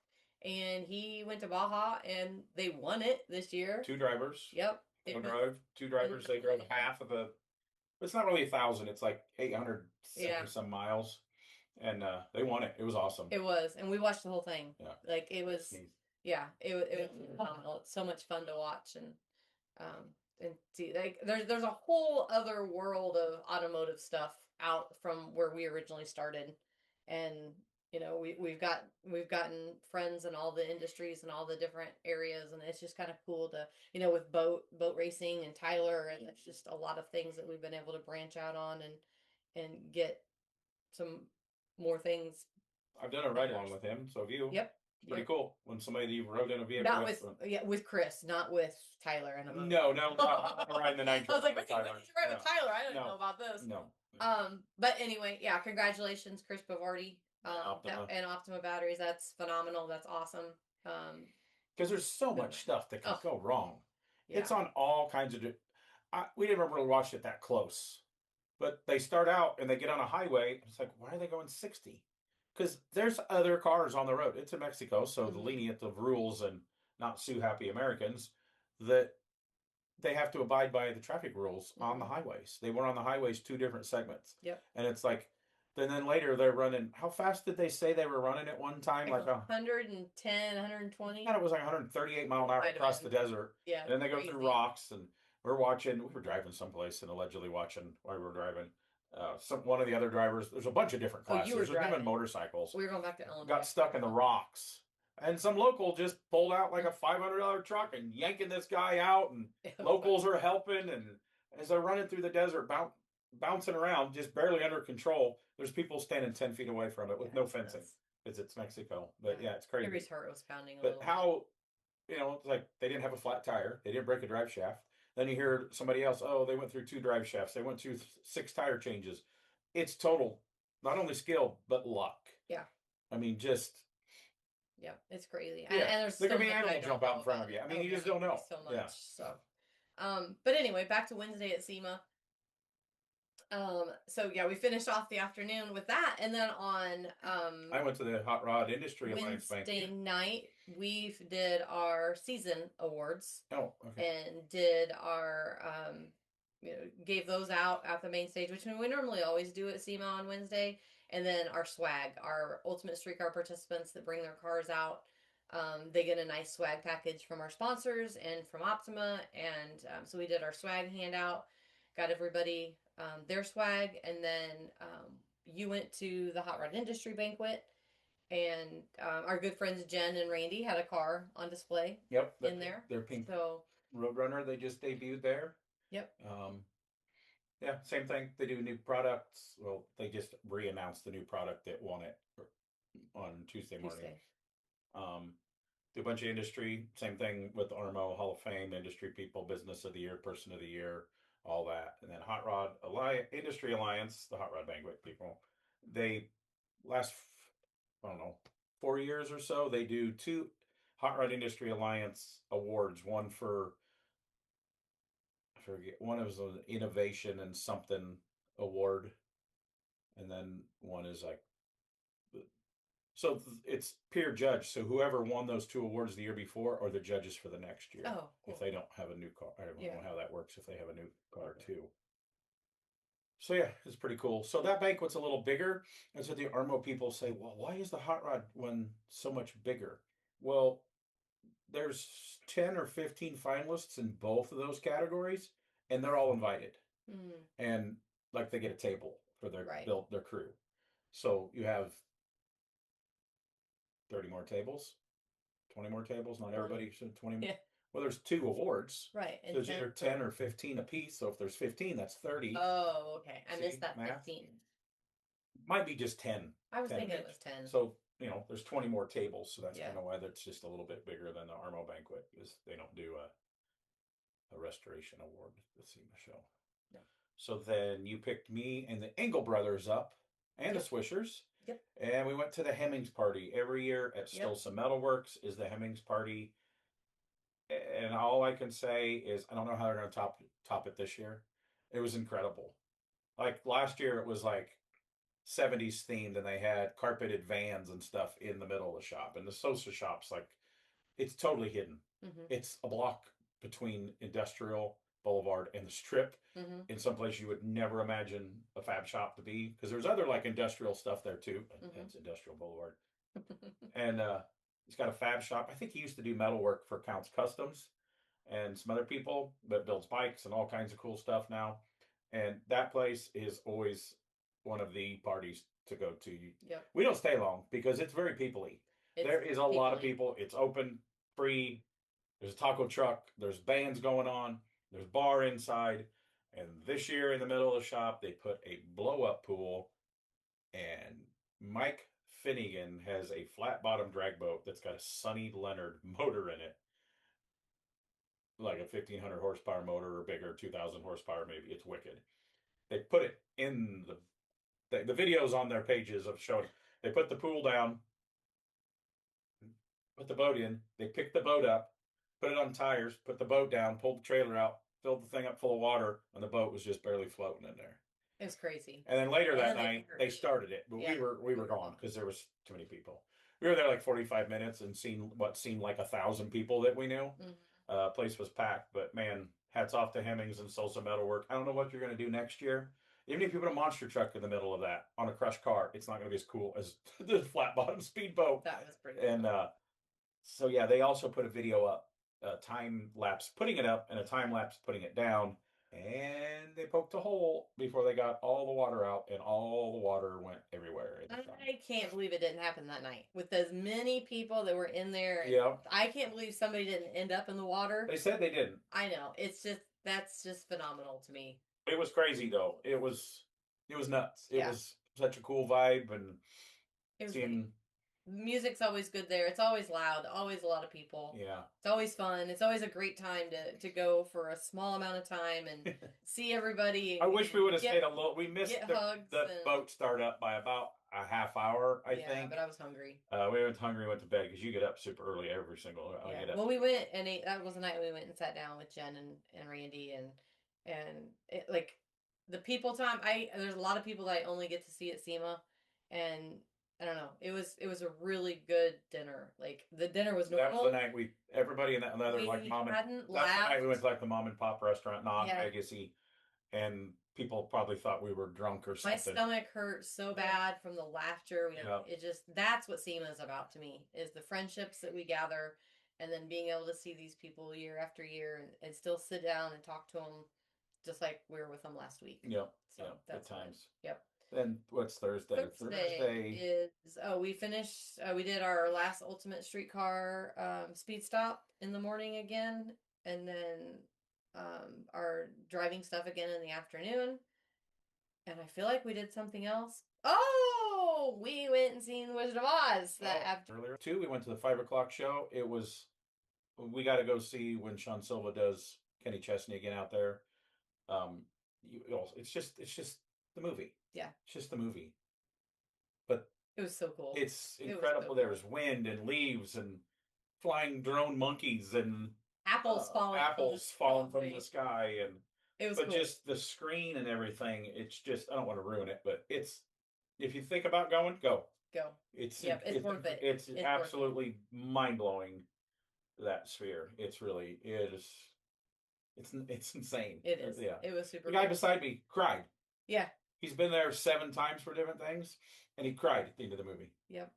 and he went to Baja, and they won it this year. Two drivers. Yep. Two drivers. They drove half of the. It's not really 1,000. It's like 800 some miles. And they won it. It was awesome. It was, and we watched the whole thing. Yeah, like it was. Yeah, it was phenomenal. It's so much fun to watch and see. Like there's a whole other world of automotive stuff out from where we originally started, and we've gotten friends in all the industries and all the different areas, and it's just kind of cool to with boat racing and Tyler, and it's just a lot of things that we've been able to branch out on and get some more things. I've done a ride along with him, so have you. Yep. Pretty cool. When somebody you rode in a vehicle. Not with Chris, not with Tyler and a No, I'm riding the 9. I was like, Tyler. With Tyler. I don't know about this. No. But anyway, yeah, congratulations, Chris Bavardi. Optima. And Optima batteries. That's phenomenal. That's awesome. Um, Because there's so good much one. stuff that can Oh, go wrong. yeah. It's on all kinds of. We didn't really watch it that close, but they start out and they get on a highway. It's like, why are they going 60? Because there's other cars on the road. It's in Mexico, so the lenient of rules and not sue happy Americans that they have to abide by the traffic rules on the highways. They were on the highways 2 different segments. Yep. And it's like, then later they're running. How fast did they say they were running at one time? Like 110, 120. I thought it was like 138 mile an hour across the desert. Yeah. And then they go through rocks, and we were driving someplace and allegedly watching while we were driving. One of the other drivers, there's a bunch of different classes. You were There's driving. Even motorcycles. We were going back to Illinois. Got stuck in the rocks. And some local just pulled out like a $500 truck and yanking this guy out, and locals are helping. And as they're running through the desert, bouncing around, just barely under control, there's people standing 10 feet away from it with no fencing. Because it's Mexico. But yeah, it's crazy. Harry's heart was pounding a But little how, it's like they didn't have a flat tire. They didn't break a drive shaft. Then you hear somebody else, oh, they went through 2 drive shafts. They went through 6 tire changes. It's total, not only skill, but luck. Yeah. I mean, just. Yeah, it's crazy. Yeah. And there's there could be an animal jump out in front of you. I mean, you just don't know. So much. So, but anyway, back to Wednesday at SEMA. So yeah, we finished off the afternoon with that, and then on I went to the Hot Rod Industry Alliance Wednesday night we did our season awards. Oh, okay. And did our gave those out at the main stage, which we normally always do at SEMA on Wednesday. And then our swag, our Ultimate Street Car participants that bring their cars out, they get a nice swag package from our sponsors and from Optima. And so we did our swag handout, got everybody their swag. And then you went to the Hot Rod Industry Banquet. And our good friends Jen and Randy had a car on display. Yep, in there. Their pink Roadrunner they just debuted there. Yep. Yeah, same thing. They do new products. Well, they just re-announced the new product that won it on Tuesday morning. Do a bunch of industry. Same thing with Armo Hall of Fame, industry people, Business of the Year, Person of the Year, all that. And then Hot Rod Industry Alliance, the Hot Rod Banquet people, they last, I don't know, 4 years or so, they do 2 Hot Rod Industry Alliance awards. One for, I forget, one was an innovation and something award, and then one is like, so it's peer judge. So whoever won those 2 awards the year before are the judges for the next year. Oh, cool. If they don't have a new car, I don't know how that works. If they have a new car too. So yeah, it's pretty cool. So that banquet's a little bigger. That's what the Armo people say. Well, why is the Hot Rod one so much bigger? Well, there's 10 or 15 finalists in both of those categories, and they're all invited. And like they get a table for their their crew. So you have 30 more tables, 20 more tables. Not everybody should 20 more. Yeah. Well, there's 2 awards. Right. So there's either 10 or 15 apiece. So if there's 15, that's 30. Oh, okay. I missed that math. 15. Might be just 10. I was thinking it was 10. So, there's 20 more tables. So that's kind of why that's just a little bit bigger than the Armo banquet, because they don't do a restoration award at the SEMA show. Yeah. So then you picked me and the Engel brothers up and the Swishers. Yep. And we went to the Hemmings party. Every year at Stolsa Metalworks is the Hemmings party. And all I can say is I don't know how they're going to top it this year. It was incredible. Like last year, it was like 70s themed, and they had carpeted vans and stuff in the middle of the shop. And the Sosa shop's like, it's totally hidden. It's a block between Industrial Boulevard and the Strip. In some place you would never imagine a fab shop to be, because there's other like industrial stuff there too. It's Industrial Boulevard. And he's got a fab shop. I think he used to do metal work for Counts Customs and some other people, but builds bikes and all kinds of cool stuff now. And that place is always one of the parties to go to. Yep. We don't stay long because it's very people-y. There is a lot of people. It's open, free. There's a taco truck. There's bands going on. There's bar inside. And this year in the middle of the shop, they put a blow-up pool. And Mike Finnegan has a flat-bottom drag boat that's got a Sonny Leonard motor in it. Like a 1,500 horsepower motor or bigger, 2,000 horsepower maybe. It's wicked. They put it in the videos on their pages of showing. They put the pool down, put the boat in. They picked the boat up, put it on tires, put the boat down, pulled the trailer out, filled the thing up full of water, and the boat was just barely floating in there. It was crazy. And then later And that then they night, hurt they me. started it, but Yeah, we were gone because there was too many people. We were there like 45 minutes and seen what seemed like 1,000 people that we knew. Place was packed, but man, hats off to Hemmings and Sosa Metalwork. I don't know what you're going to do next year. Even if you put a monster truck in the middle of that on a crushed car, it's not going to be as cool as the flat bottom speedboat. That was pretty And cool. so yeah, they also put a video up, a time lapse putting it up and a time lapse putting it down, and they poked a hole before they got all the water out, and all the water went everywhere. I can't believe it didn't happen that night with as many people that were in there. Yeah, I can't believe somebody didn't end up in the water. they said they didn't. I know. It's just that's just phenomenal to me. It was crazy though. It was nuts. It Yeah. was such a cool vibe, and It was seeing music's always good there. It's always loud, always a lot of people. yeah. It's always fun. It's always a great time to go for a small amount of time and see everybody. I wish we would have stayed a little. We missed get the hugs and- boat start up by about a half hour, I yeah, think. but I was hungry. We went hungry, went to bed because you get up super early every single. I Yeah. get up. Well, we went and that was the night we went and sat down with Jen and Randy and it, like the people time. There's a lot of people that I only get to see at SEMA, and I don't know. It was a really good dinner. Like the dinner was normal. That was the night everybody in that another we like mom and hadn't that's the laughed. night we went to like the mom and pop restaurant, non Yeah. Agassi, and people probably thought we were drunk or something. My stomach hurt so bad from the laughter. Yeah. It just that's what SEMA is about to me is the friendships that we gather, and then being able to see these people year after year and still sit down and talk to them, just like we were with them last week. Yep. So Yep. that's Good times. Fun. Yep. Then what's Thursday? Thursday is we finished. We did our last Ultimate Streetcar speed stop in the morning again, and then our driving stuff again in the afternoon. And I feel like we did something else. Oh, we went and seen the Wizard of Oz that after earlier too. We went to the 5 o'clock show. It was we got to go see when Sean Silva does Kenny Chesney again out there. It's just the movie. Yeah, it's just the movie. But it was so cool. It's incredible. So There's wind and leaves and flying drone monkeys and apples falling from the sky, and it was cool. Just the screen and everything. It's just I don't want to ruin it, but it's if you think about going, go. It's worth it. It's absolutely mind blowing. That sphere. It's insane. It is. Yeah. It was super. The guy beside me cried. Yeah. He's been there 7 times for different things, and he cried at the end of the movie. Yep.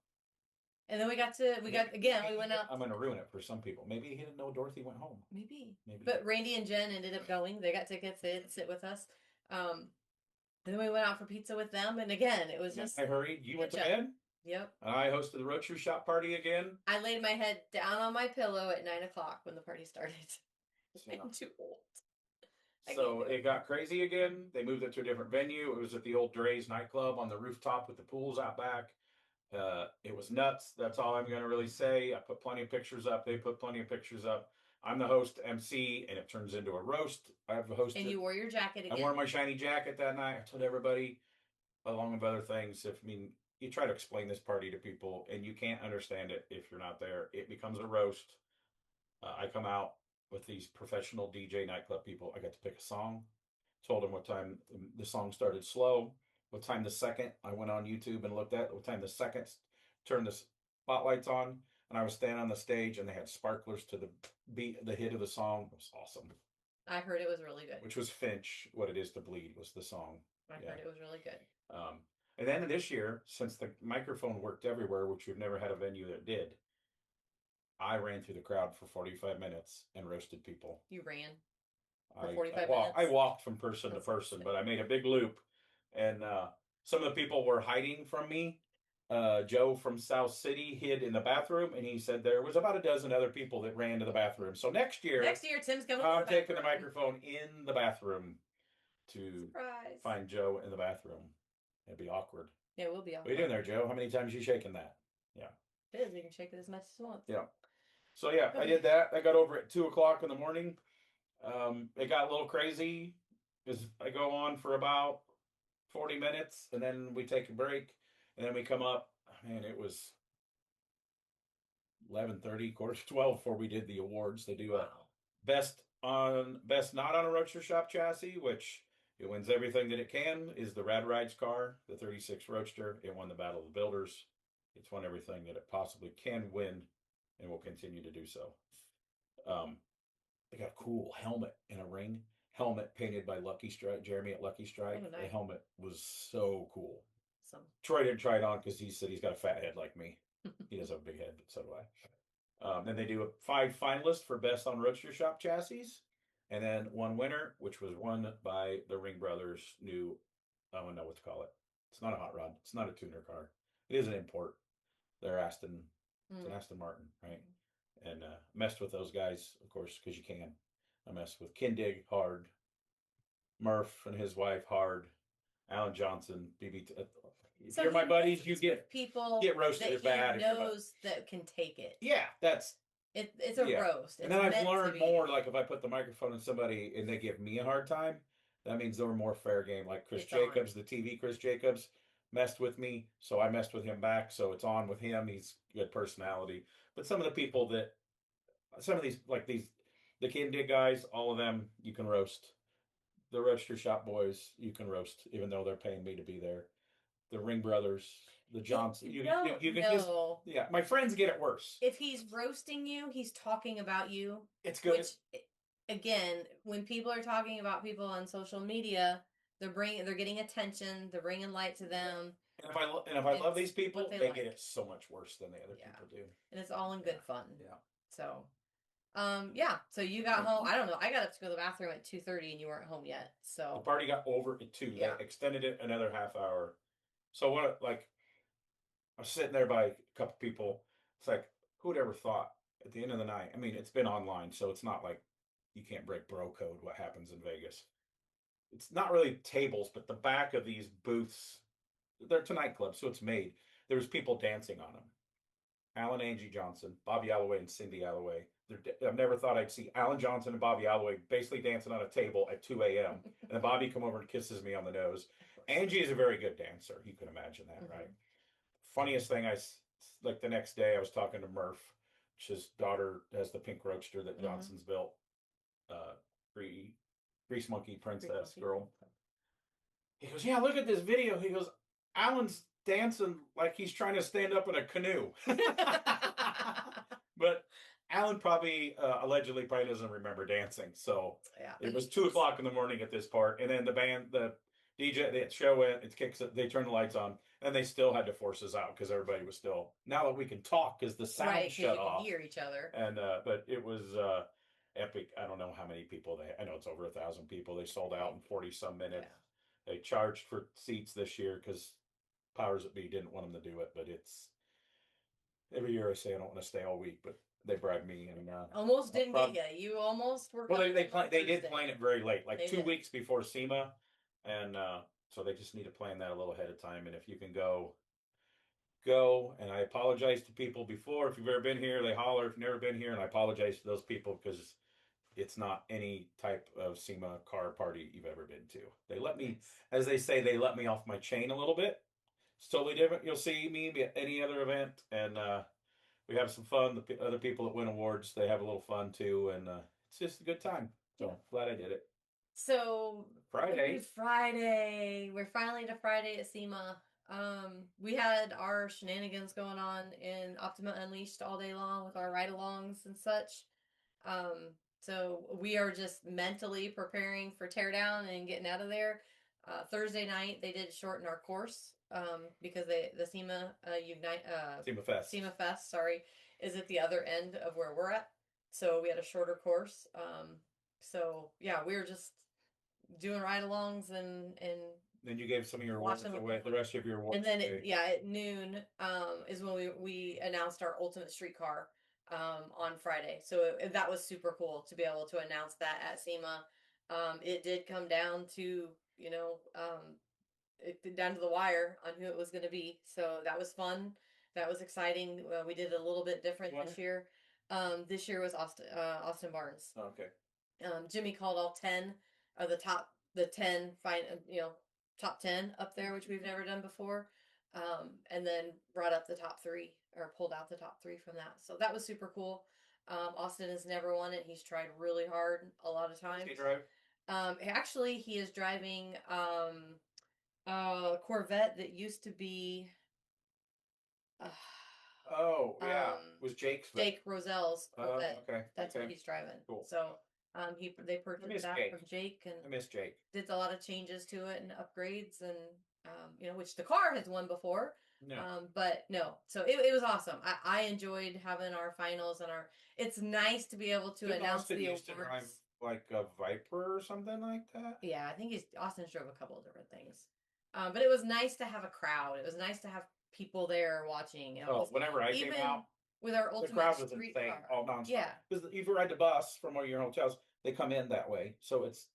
And then we went out. I'm going to ruin it for some people. Maybe he didn't know Dorothy went home. Maybe. But Randy and Jen ended up going. They got tickets. They didn't sit with us. And then we went out for pizza with them. And again, it was just. I hurried. You went to bed? Yep. And I hosted the Road True Shop party again. I laid my head down on my pillow at 9 o'clock when the party started. I'm too old. So it got crazy again. They moved it to a different venue. It was at the old Dre's nightclub on the rooftop with the pools out back. It was nuts. That's all I'm going to really say. I put plenty of pictures up. They put plenty of pictures up. I'm the host MC, and it turns into a roast. I have a host. And you wore your jacket again. I wore my shiny jacket that night. I told everybody, along with other things, you try to explain this party to people, and you can't understand it if you're not there. It becomes a roast. I come out with these professional DJ nightclub people. I got to pick a song. Told them what time the song started slow. What time the second, I went on YouTube and looked at what time the second turned the spotlights on, and I was standing on the stage, and they had sparklers to the beat, the hit of the song. It was awesome. I heard it was really good. Which was Finch, What It Is to Bleed was the song. I heard it was really good. And then this year, since the microphone worked everywhere, which we've never had a venue that did, I ran through the crowd for 45 minutes and roasted people. You ran for 45 minutes? I walked from person to person, but I made a big loop. And some of the people were hiding from me. Joe from South City hid in the bathroom, and he said there was about a dozen other people that ran to the bathroom. So next year, Tim's coming. I'm taking the microphone in the bathroom to find Joe in the bathroom. It'd be awkward. Yeah, it will be awkward. What are you doing there, Joe? How many times are you shaking that? Yeah. It is. You can shake it as much as you want. Yeah. So yeah, I did that. I got over at 2:00 in the morning. It got a little crazy because I go on for about 40 minutes, and then we take a break, and then we come up. man, it was 11:30, quarter to 12 before we did the awards. They do a Wow. best not on a Roadster Shop chassis, which it wins everything that it can. Is the Rad Rides car, the 36 Roadster. It won the Battle of the Builders. It's won everything that it possibly can win, and will continue to do so. Um, they got a cool helmet and a ring helmet painted by Lucky Strike, Jeremy at Lucky Strike. Oh, The nice. helmet was so cool. Some. Troy didn't try it on because he said he's got a fat head like me. He does have a big head, but so do I. Then they do 5 finalists for best on Roadster Shop chassis, and then one winner, which was won by the Ring Brothers' new. I don't know what to call it. It's not a hot rod. It's not a tuner car. It is an import. They're Aston. It's an Aston Martin, right? And messed with those guys, of course, because you can. I messed with Kindig hard, Murph and his wife hard, Alan Johnson, BB. If So you're my buddies, you people get roasted that bad. he knows that can take it. Yeah, that's it's a roast. It's and then I've learned more. Like if I put the microphone in somebody and they give me a hard time, that means they were more fair game. Like Chris Jacobs, the TV Chris Jacobs, messed with me, so I messed with him back. So it's on with him. He's good personality. But some of the people that, some of these like these, the Kindig guys, all of them you can roast. The Roadster Shop boys you can roast, even though they're paying me to be there. The Ring Brothers, the Johnson. You can just, yeah. My friends get it worse. If he's roasting you, he's talking about you. It's good. Which, again, when people are talking about people on social media, they're getting attention. They're bringing light to them. And if I love these people, they get it so much worse than the other people do. And it's all in good fun. Yeah. So, yeah. So you got home. I don't know. I got up to go to the bathroom at 2:30, and you weren't home yet. So the party got over at 2. Yeah. They extended it another half hour. So what? Like, I was sitting there by a couple people. It's like, who would ever thought at the end of the night? I mean, it's been online, so it's not like you can't break bro code. What happens in Vegas? It's not really tables, but the back of these booths. They're to nightclubs, so it's made. There was people dancing on them. Alan Angie Johnson, Bobby Alloway, and Cindy Alloway. I've never thought I'd see Alan Johnson and Bobby Alloway basically dancing on a table at 2 a.m. And then Bobby come over and kisses me on the nose. Angie is a very good dancer. You can imagine that, right? Funniest thing, like the next day I was talking to Murph, his daughter has the pink roadster that Johnson's built. Grease Monkey Princess girl. He goes, yeah, look at this video. He goes, Alan's dancing like he's trying to stand up in a canoe. But Alan allegedly doesn't remember dancing. So it was 2:00 in the morning at this part. And then the DJ, the show went, it kicks it, they turn the lights on, and they still had to force us out because everybody was still, now that we can talk because the sound shut off. Hear each other. And, but it was epic. I don't know how many people I know it's over 1,000 people. They sold out in 40 some minutes. Yeah. They charged for seats this year because powers that be didn't want them to do it, but it's every year I say I don't want to stay all week, but they bribed me and almost didn't get you. You almost were. Well, they did plan it very late, like 2 weeks before SEMA, and so they just need to plan that a little ahead of time. And if you can go. And I apologize to people before. If you've ever been here, they holler. If you've never been here, and I apologize to those people because it's not any type of SEMA car party you've ever been to. They let me, as they say, they let me off my chain a little bit. It's totally different. You'll see me at any other event, and we have some fun. The other people that win awards, they have a little fun too, and it's just a good time. So glad I did it. So Friday. We're finally to Friday at SEMA. We had our shenanigans going on in Optima Unleashed all day long with our ride-alongs and such. So we are just mentally preparing for teardown and getting out of there. Thursday night they did shorten our course because the SEMA SEMA Fest, is at the other end of where we're at. So we had a shorter course. So yeah, we were just doing ride-alongs and then you gave some of your awards away, the rest of your awards. And then at noon is when we announced our Ultimate Streetcar on Friday. So that was super cool to be able to announce that at SEMA. It did come down to, down to the wire on who it was going to be. So that was fun. That was exciting. We did a little bit different this year. This year was Austin Barnes. Oh, okay. Jimmy called all 10 of the top 10 top 10 up there, which we've never done before. and then brought up the top three or pulled out the top three from that. So that was super cool. Austin has never won it. He's tried really hard a lot of times. Does he drive? Actually, he is driving a Corvette that used to be. Uh, Oh yeah, was Jake's Jake Roselle's Corvette. okay. That's okay. what he's driving. Cool. So they purchased that Jake. from Jake and I miss Jake. did a lot of changes to it and upgrades and which the car has won before. No. But no, so it was awesome. I enjoyed having our finals and our. It's nice to be able to Didn't announce Austin the used to drive awards. like a Viper or something like that? Yeah, I think Austin's drove a couple of different things. But it was nice to have a crowd. It was nice to have people there watching. You know, Oh, whenever I came out, with our the ultimate crowd was street insane, car. all nonstop. Yeah. Because if you ride the bus from one of your hotels, they come in that way, so it's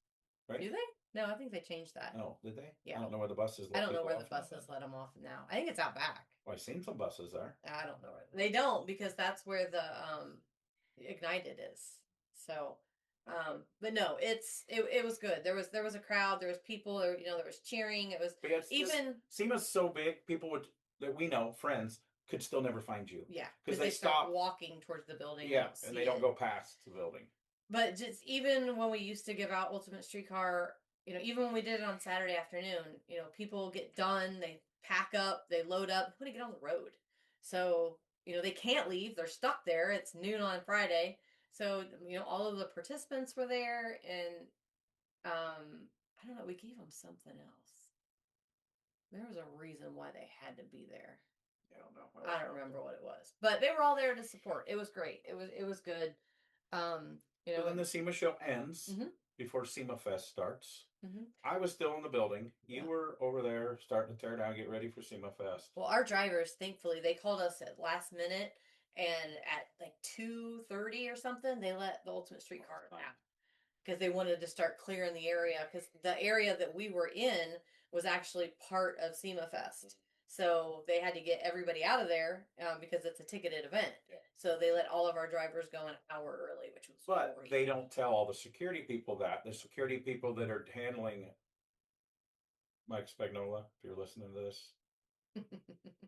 right. Do they? No, I think they changed that. Oh, did they? Yeah. I don't know where the buses. I don't know where the buses let them off now. I think it's out back. Well, I've seen some buses there. I don't know where they don't because that's where the Ignited is. So, but no, it was good. There was a crowd. There was people. There was cheering. It was even SEMA's so big. People that we know, friends, could still never find you. Yeah, because they start walking towards the building. Yeah, and they don't go past the building. But just even when we used to give out Ultimate Streetcar, even when we did it on Saturday afternoon, people get done, they pack up, they load up, they want to get on the road. So, they can't leave, they're stuck there. It's noon on Friday. So, all of the participants were there and I don't know, we gave them something else. There was a reason why they had to be there. I don't know. I don't remember what it was. But they were all there to support. It was great. It was good. And then the SEMA show ends before SEMA Fest starts. I was still in the building. You were over there starting to tear down, get ready for SEMA Fest. Well, our drivers, thankfully, they called us at last minute, and at like 2:30 or something, they let the Ultimate Streetcar out because they wanted to start clearing the area because the area that we were in was actually part of SEMA Fest. So they had to get everybody out of there because it's a ticketed event. Yeah. So they let all of our drivers go an hour early, which was great. They don't tell all the security people that. The security people that are handling Mike Spagnola, if you're listening to this,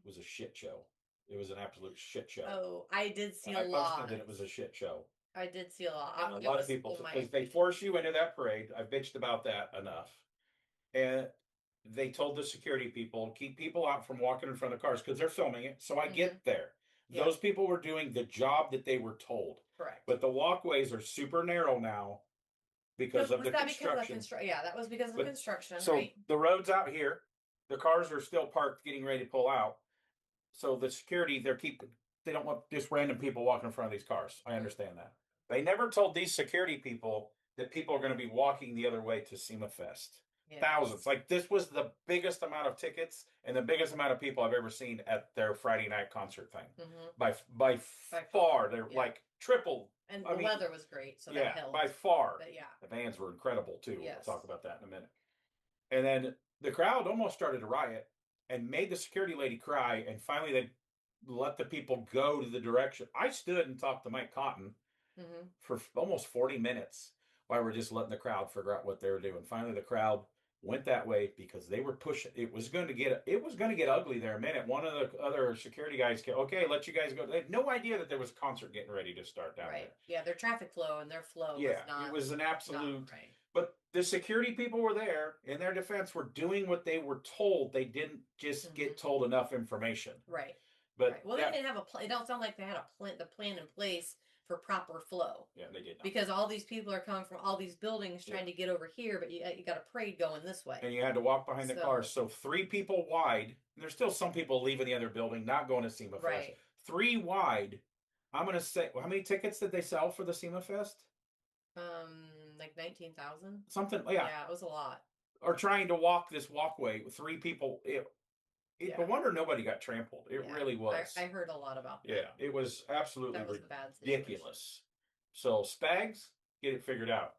was a shit show. It was an absolute shit show. Oh, I did see a lot. I posted that it was a shit show. I did see a lot. And a lot of people, because they force you into that parade. I bitched about that enough. And they told the security people, keep people out from walking in front of cars because they're filming it. So I get there. Yeah. Those people were doing the job that they were told. Correct. But the walkways are super narrow now because of the construction. Yeah, that was because of the construction. So the road's out here. The cars are still parked getting ready to pull out. So the security, they don't want just random people walking in front of these cars. I understand that. They never told these security people that people are going to be walking the other way to SEMA Fest. Yeah. Thousands. Like this was the biggest amount of tickets and the biggest amount of people I've ever seen at their Friday night concert thing. By far, they're like triple. And the weather was great, so that helped. By far. But the bands were incredible too. Yes. We'll talk about that in a minute. And then the crowd almost started to riot and made the security lady cry. And finally, they let the people go to the direction. I stood and talked to Mike Cotton for almost 40 minutes while we're just letting the crowd figure out what they were doing. Finally, the crowd went that way because they were pushing. It was going to get ugly there a minute. One of the other security guys came, okay, let you guys go. They had no idea that there was a concert getting ready to start down there. Yeah, their traffic flow and their flow was not. It was an absolute. But the security people were there. In their defense, were doing what they were told. They didn't just get told enough information. Right. But well, they didn't have a plan. It don't sound like they had the plan in place for proper flow. Yeah, they did not. Because all these people are coming from all these buildings trying to get over here, but you got a parade going this way. And you had to walk behind the cars. So 3 people wide. There's still some people leaving the other building, not going to SEMA Fest. 3 wide. I'm going to say, how many tickets did they sell for the SEMA Fest? Like 19,000. Something, yeah. Yeah, it was a lot. Or trying to walk this walkway with 3 people. No wonder nobody got trampled. It really was. I heard a lot about that. Yeah, it was absolutely ridiculous. So Spags, get it figured out.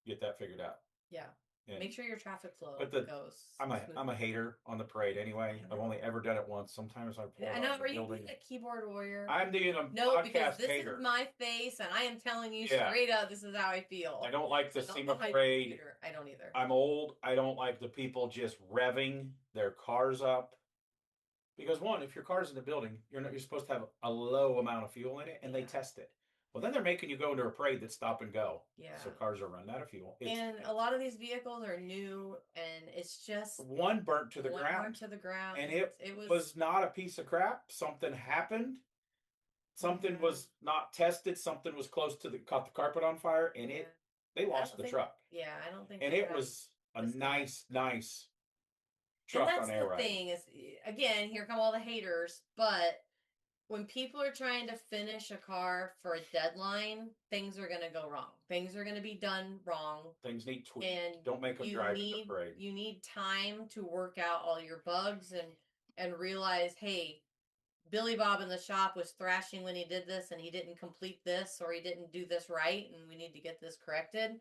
Get that figured out. Yeah. And make sure your traffic flow goes. I'm a hater on the parade anyway. I've only ever done it once. Sometimes I pull. I know. Are you being a keyboard warrior? I'm being a no, because this is my face, and I am telling you straight up, this is how I feel. I don't like the SEMA parade. I don't either. I'm old. I don't like the people just revving their cars up. Because one, if your car's in the building, you're supposed to have a low amount of fuel in it, and they test it. Well, then they're making you go into a parade that's stop and go. Yeah. So cars are running out of fuel. And a lot of these vehicles are new, and it's just one burnt to the one ground. burnt to the ground, and it was not a piece of crap. Something happened. Something was not tested. Something was close to caught the carpet on fire, and they lost the truck. Yeah, I don't think. And it was a nice truck and that's on air ride. The thing is, again, here come all the haters, but when people are trying to finish a car for a deadline, things are going to go wrong. Things are going to be done wrong. Things need tweaked. And don't make them drive in the parade. You need time to work out all your bugs and realize, hey, Billy Bob in the shop was thrashing when he did this, and he didn't complete this, or he didn't do this right, and we need to get this corrected.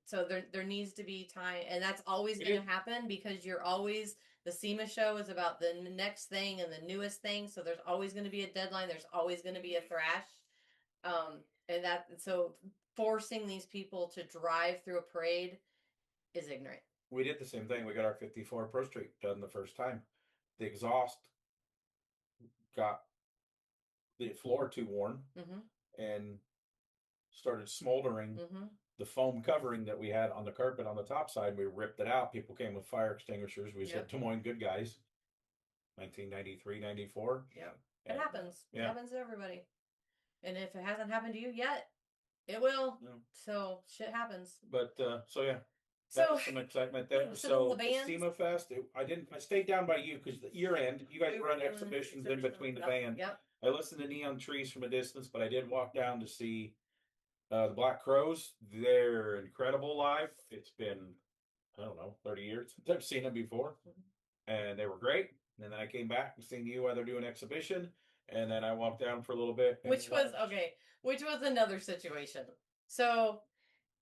So there needs to be time, and that's always going to happen because you're always. The SEMA show is about the next thing and the newest thing, so there's always going to be a deadline. There's always going to be a thrash, so forcing these people to drive through a parade is ignorant. We did the same thing. We got our 54 Pro Street done the first time. The exhaust got the floor too worn and started smoldering. The foam covering that we had on the carpet on the top side, we ripped it out. People came with fire extinguishers. We said, Des Moines Goodguys, 1993, 94. Yep. It happens. It happens to everybody. And if it hasn't happened to you yet, it will. Yeah. So shit happens. But so yeah. That was some excitement there. So the SEMA Fest, I stayed down by you because the year end, you guys run exhibitions in between the band. Yep. I listened to Neon Trees from a distance, but I did walk down to see the Black Crows. They're incredible live. It's been, I don't know, 30 years since I've seen them before. And they were great. And then I came back and seen you while they're doing an exhibition. And then I walked down for a little bit. Which was another situation. So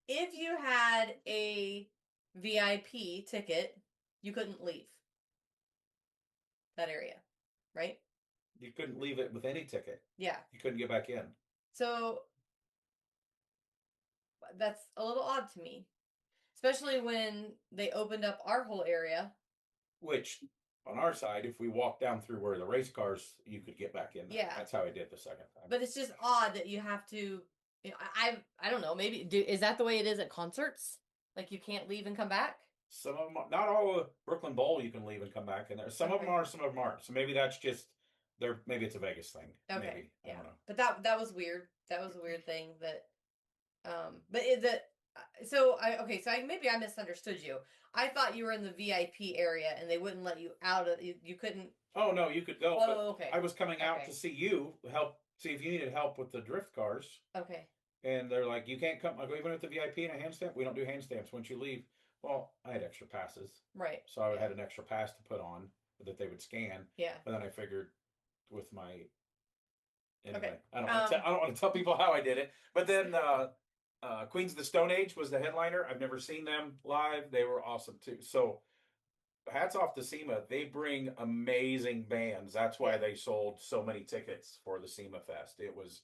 if you had a VIP ticket, you couldn't leave that area, right? You couldn't leave it with any ticket. Yeah. You couldn't get back in. So that's a little odd to me, especially when they opened up our whole area. Which, on our side, if we walked down through where the race cars, you could get back in. Yeah. That's how I did the second time. But it's just odd that you have to, I don't know, maybe, is that the way it is at concerts? Like you can't leave and come back? Some of them, not all of Brooklyn Bowl you can leave and come back in there. Some of them are, some of them aren't. So maybe that's just, maybe it's a Vegas thing. Okay. Maybe. I don't know. But that was weird. That was a weird thing that, maybe I misunderstood you. I thought you were in the VIP area and they wouldn't let you out of, you couldn't. Oh no, you could go. Oh, okay. I was coming out to see you, see if you needed help with the drift cars. Okay. And they're like, you can't come. I go, even with the VIP and a hand stamp, we don't do hand stamps once you leave. Well, I had extra passes. Right. So I had an extra pass to put on that they would scan. Yeah. But then I figured with my, anyway, okay. I don't want to tell people how I did it. But then Queens of the Stone Age was the headliner. I've never seen them live. They were awesome too. So hats off to SEMA. They bring amazing bands. That's why they sold so many tickets for the SEMA Fest. It was,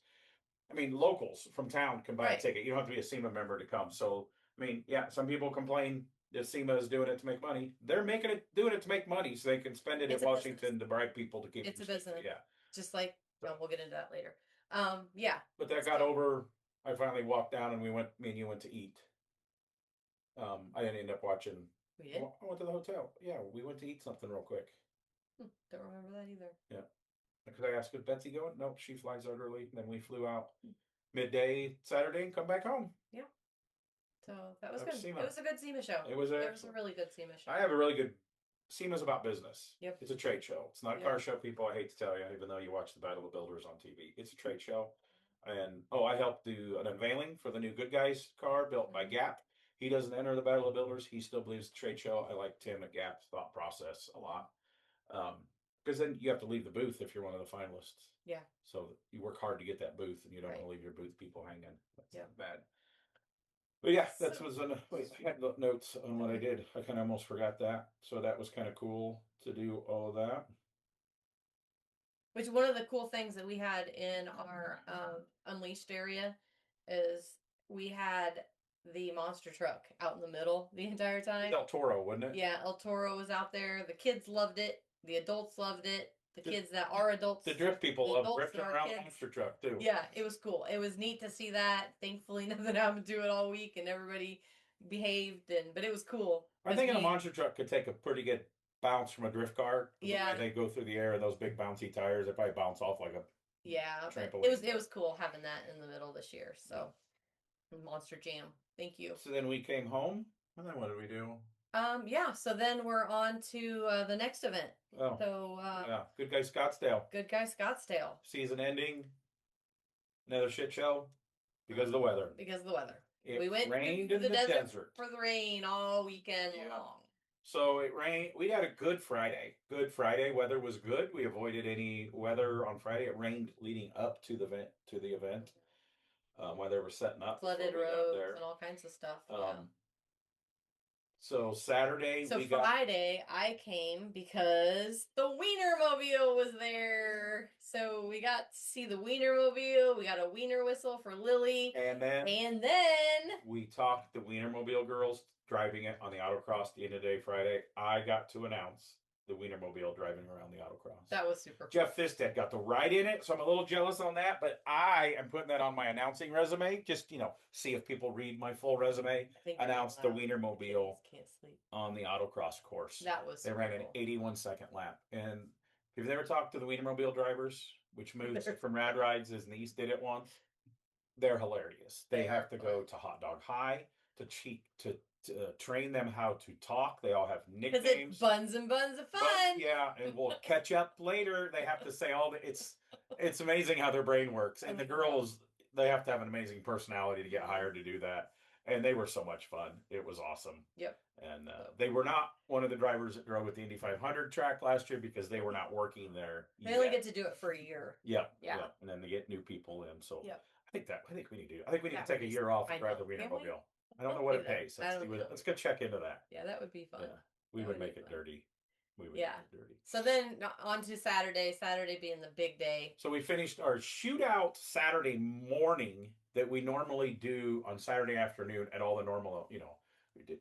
locals from town can buy a ticket. You don't have to be a SEMA member to come. So, some people complain that SEMA is doing it to make money. They're doing it to make money so they can spend it in Washington to bribe people to keep it. It's a business. Yeah. Just like, we'll get into that later. But that got over. I finally walked down and me and you went to eat. I didn't end up watching. We did? I went to the hotel. Yeah, we went to eat something real quick. Don't remember that either. Yeah. Because I asked, is Betsy going? No, she flies out early. Then we flew out midday Saturday and come back home. Yeah. So that was good. SEMA. It was a good SEMA show. It was a really good SEMA show. I have a really good. SEMA's about business. Yep. It's a trade show. It's not a car show, people. I hate to tell you, even though you watch the Battle of the Builders on TV. It's a trade show. And, I helped do an unveiling for the new Goodguys car built by Gap. He doesn't enter the Battle of the Builders. He still believes the trade show. I like Tim at Gap's thought process a lot. Because then you have to leave the booth if you're one of the finalists. Yeah. So you work hard to get that booth, and you don't want to leave your booth people hanging. That's not bad. But yeah, that was I had notes on what I did. I kind of almost forgot that. So that was kind of cool to do all of that. Which one of the cool things that we had in our Unleashed area is we had the monster truck out in the middle the entire time. El Toro, wasn't it? Yeah, El Toro was out there. The kids loved it. The adults loved it. The kids that are adults, the drift people the love adults drifting that are around the kids. monster truck too. Yeah, it was cool. It was neat to see that. Thankfully, nothing happened to it all week, and everybody behaved. But it was cool. I think a monster truck could take a pretty good bounce from a drift car. Yeah, the way they go through the air, those big bouncy tires, they probably bounce off like a trampoline. it was cool having that in the middle this year. So Monster Jam. Thank you. So then we came home, and then what did we do? Yeah. So then we're on to the next event. Oh, so yeah, Goodguys Scottsdale. Goodguys Scottsdale. Season ending. Another shit show because of the weather. Because of the weather. We went rained in the desert for the rain all weekend long. So it rained. We had a good Friday. Good Friday. Weather was good. We avoided any weather on Friday. It rained leading up to the event. While they were setting up, flooded roads and all kinds of stuff. So Saturday, Friday, I came because the Wienermobile was there. So we got to see the Wienermobile. We got a wiener whistle for Lily. And then we talked the Wienermobile girls driving it on the autocross the end of the day Friday. I got to announce the Wienermobile driving around the autocross. That was super cool. Jeff Thisted got to ride in it, so I'm a little jealous on that, but I am putting that on my announcing resume. Just, see if people read my full resume. Announce the Wienermobile on the autocross course. That was They ran an 81-second lap. And if you've ever talked to the Wienermobile drivers, which moves from Rad Rides, his niece did it once, they're hilarious. They have to go to Hot Dog High to train them how to talk. They all have nicknames. Because it's buns and buns of fun. And we'll catch up later. They have to say it's amazing how their brain works. And the girls, they have to have an amazing personality to get hired to do that. And they were so much fun. It was awesome. Yep. And they were not one of the drivers that drove at the Indy 500 track last year because they were not working there. They only get to do it for a year. Yeah. And then they get new people in. So I think we need to take a year off and drive the Wienermobile. I don't know what it pays. Let's go check into that. Yeah, that would be fun. Yeah, we would make it dirty. We would make it dirty. So then on to Saturday being the big day. So we finished our shootout Saturday morning that we normally do on Saturday afternoon at all the normal, we did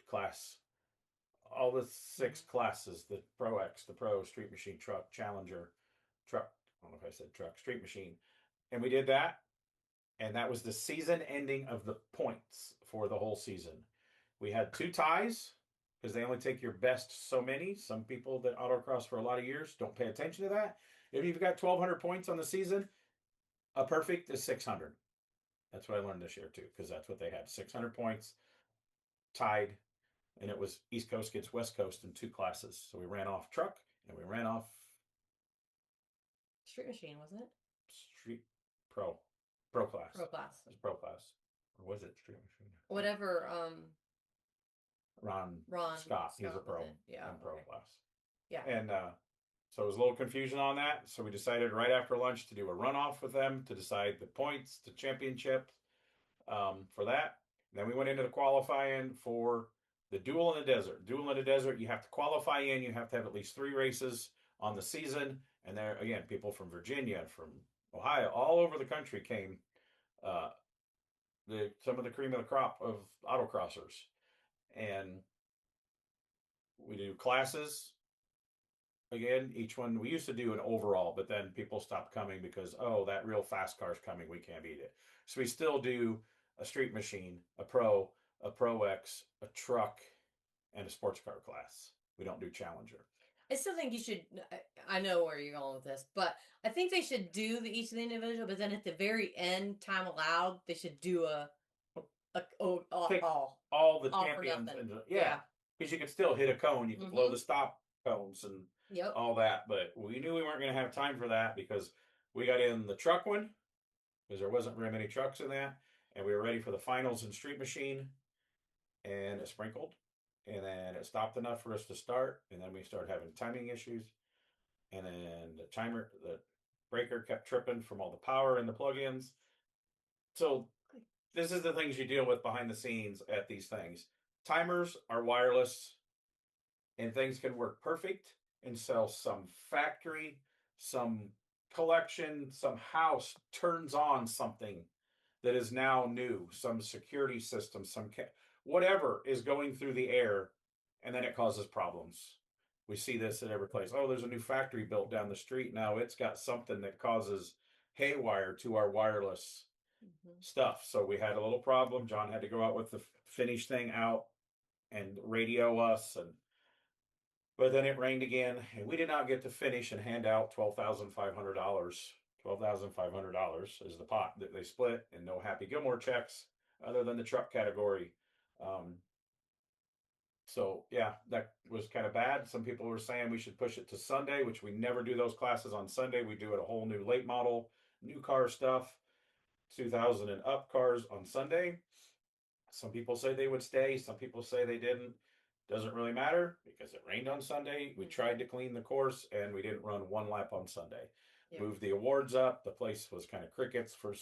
all the 6 classes, the Pro X, the Pro, Street Machine, Truck, Challenger, Truck, I don't know if I said Truck, Street Machine. And we did that. And that was the season ending of the points for the whole season. We had 2 ties because they only take your best so many. Some people that autocross for a lot of years don't pay attention to that. If you've got 1,200 points on the season, a perfect is 600. That's what I learned this year too, because that's what they had. 600 points tied, and it was East Coast against West Coast in 2 classes. So we ran off truck and we ran off Street Machine, wasn't it? Street Pro class. Pro class. It was Pro class. Or was it Street Machine? Whatever. Ron Scott. He's a pro. Yeah. Pro class. Yeah. And so there was a little confusion on that. So we decided right after lunch to do a runoff with them to decide the points, the championship for that. And then we went into the qualifying for the Duel in the Desert. Duel in the Desert, you have to qualify in. You have to have at least 3 races on the season. And there, again, people from Virginia, from Ohio, all over the country came. Some of the cream of the crop of autocrossers, and we do classes. Again, each one we used to do an overall, but then people stopped coming because that real fast car's coming, we can't beat it. So we still do a Street Machine, a Pro X, a Truck, and a sports car class. We don't do Challenger. I still think you should. I know where you're going with this, but I think they should do each of the individual. But then at the very end, time allowed, they should do all the champions. Because you can still hit a cone. You can blow the stop cones and all that. But we knew we weren't going to have time for that because we got in the truck one because there wasn't very many trucks in that, and we were ready for the finals in Street Machine, and it sprinkled. And then it stopped enough for us to start. And then we started having timing issues. And then the breaker kept tripping from all the power in the plug-ins. So this is the things you deal with behind the scenes at these things. Timers are wireless and things can work perfect until some factory, some collection, some house turns on something that is now new, some security system, whatever is going through the air, and then it causes problems. We see this at every place. Oh, there's a new factory built down the street now. It's got something that causes haywire to our wireless stuff. So we had a little problem. John had to go out with the finish thing out and radio us, and but then it rained again, and we did not get to finish and hand out $12,500. $12,500 is the pot that they split, and no Happy Gilmore checks other than the truck category. Um, so yeah, that was kind of bad. Some people were saying we should push it to Sunday, which we never do those classes on Sunday. We do it a whole new late model, new car stuff, 2000 and up cars on Sunday. Some people say they would stay. Some people say they didn't. Doesn't really matter because it rained on Sunday. We tried to clean the course and we didn't run one lap on Sunday. Yep. Moved the awards up. The place was kind of crickets for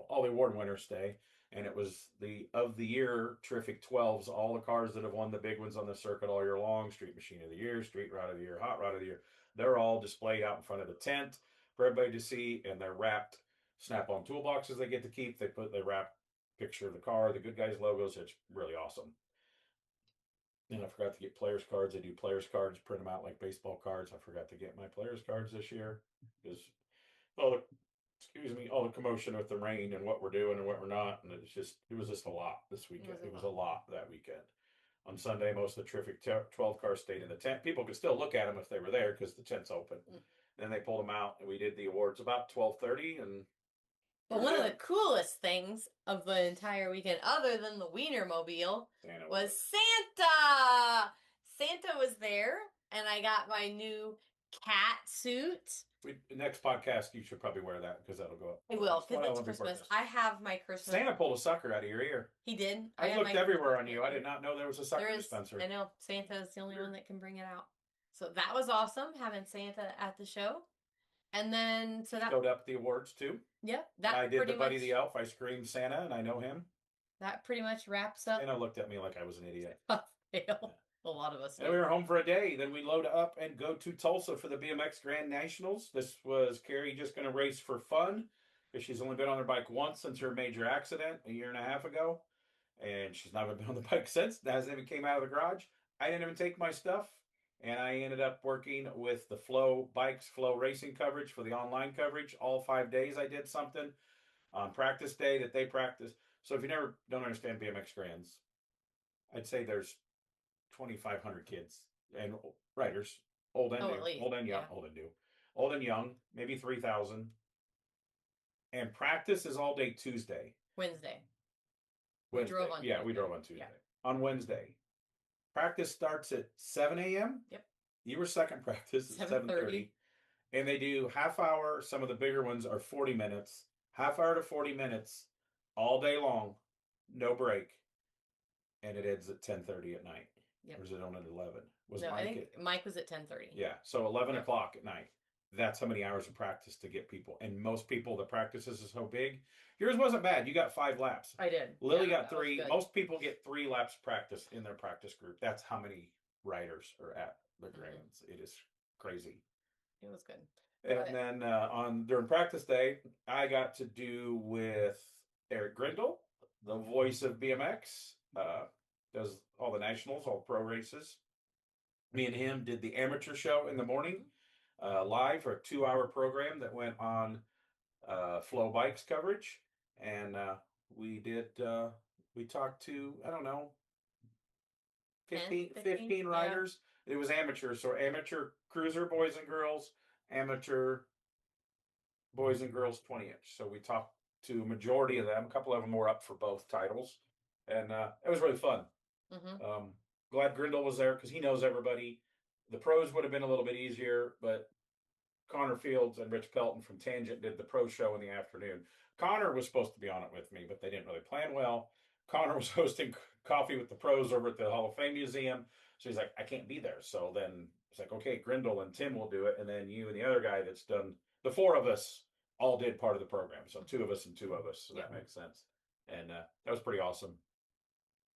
all the award winners stay. And it was the of the year terrific 12s, all the cars that have won the big ones on the circuit all year long, Street Machine of the Year, Street Rod of the Year, Hot Rod of the Year. They're all displayed out in front of the tent for everybody to see, and they're wrapped snap-on toolboxes they get to keep. They wrap picture of the car, the Goodguys logos. It's really awesome. And I forgot to get players cards. They do players cards, print them out like baseball cards. I forgot to get my players cards this year because all the commotion with the rain and what we're doing and what we're not, and it was just a lot this weekend. It was a lot that weekend. On Sunday, most of the terrific 12 cars stayed in the tent. People could still look at them if they were there because the tent's open. Then they pulled them out, and we did the awards about 12:30, and but one of the coolest things of the entire weekend, other than the Wienermobile, was Santa. Santa was there, and I got my new cat suit. Next podcast, you should probably wear that because that'll go up. I will, because it's Christmas. I have my Christmas. Santa pulled a sucker out of your ear. He did. I looked everywhere on you. I did not know there was a sucker dispenser. I know. Santa is the only one that can bring it out. So that was awesome, having Santa at the show. And then, so that showed up at the awards too. Yeah, that I did the Buddy the Elf. I screamed Santa, and I know him. That pretty much wraps up. Santa looked at me like I was an idiot. A lot of us. And we were home for a day. Then we load up and go to Tulsa for the BMX Grand Nationals. This was Carrie just going to race for fun because she's only been on her bike once since her major accident a year and a half ago, and she's not been on the bike since. That hasn't even came out of the garage. I didn't even take my stuff. And I ended up working with the Flow Bikes, Flow Racing coverage for the online coverage. All 5 days I did something on practice day that they practice. So if you don't understand BMX Grands, I'd say there's 2,500 kids and riders, old and new, old and young, maybe 3,000. And practice is all day Tuesday. Wednesday. We drove on Tuesday. Yeah. On Wednesday. Practice starts at 7 a.m. Yep. You were second practice at 7:30. And they do half hour. Some of the bigger ones are 40 minutes. Half hour to 40 minutes all day long. No break. And it ends at 10:30 at night. Yep. Or is it on at 11? I think Mike was at 10:30. Yeah. So 11 o'clock at night. That's how many hours of practice to get people. And most people, the practices is so big. Yours wasn't bad. You got 5 laps. I did. Lily got 3. Most people get 3 laps practice in their practice group. That's how many riders are at the Grands. It is crazy. It was good. And then during practice day, I got to do with Eric Grindle, the voice of BMX. Does all the nationals, all pro races. Me and him did the amateur show in the morning. Live for a 2-hour program that went on Flow Bikes coverage, and we talked to 15 riders. Yeah. It was amateur, so amateur cruiser boys and girls, amateur boys and girls 20-inch. So we talked to a majority of them. A couple of them were up for both titles, and it was really fun. Mm-hmm. Glad Grindle was there because he knows everybody. The pros would have been a little bit easier, but Connor Fields and Rich Pelton from Tangent did the pro show in the afternoon. Connor was supposed to be on it with me, but they didn't really plan well. Connor was hosting coffee with the pros over at the Hall of Fame Museum. So he's like, I can't be there. So then it's like, okay, Grindle and Tim will do it. And then you and the other guy that's done, the 4 of us all did part of the program. So 2 of us and 2 of us. So that makes sense. And that was pretty awesome.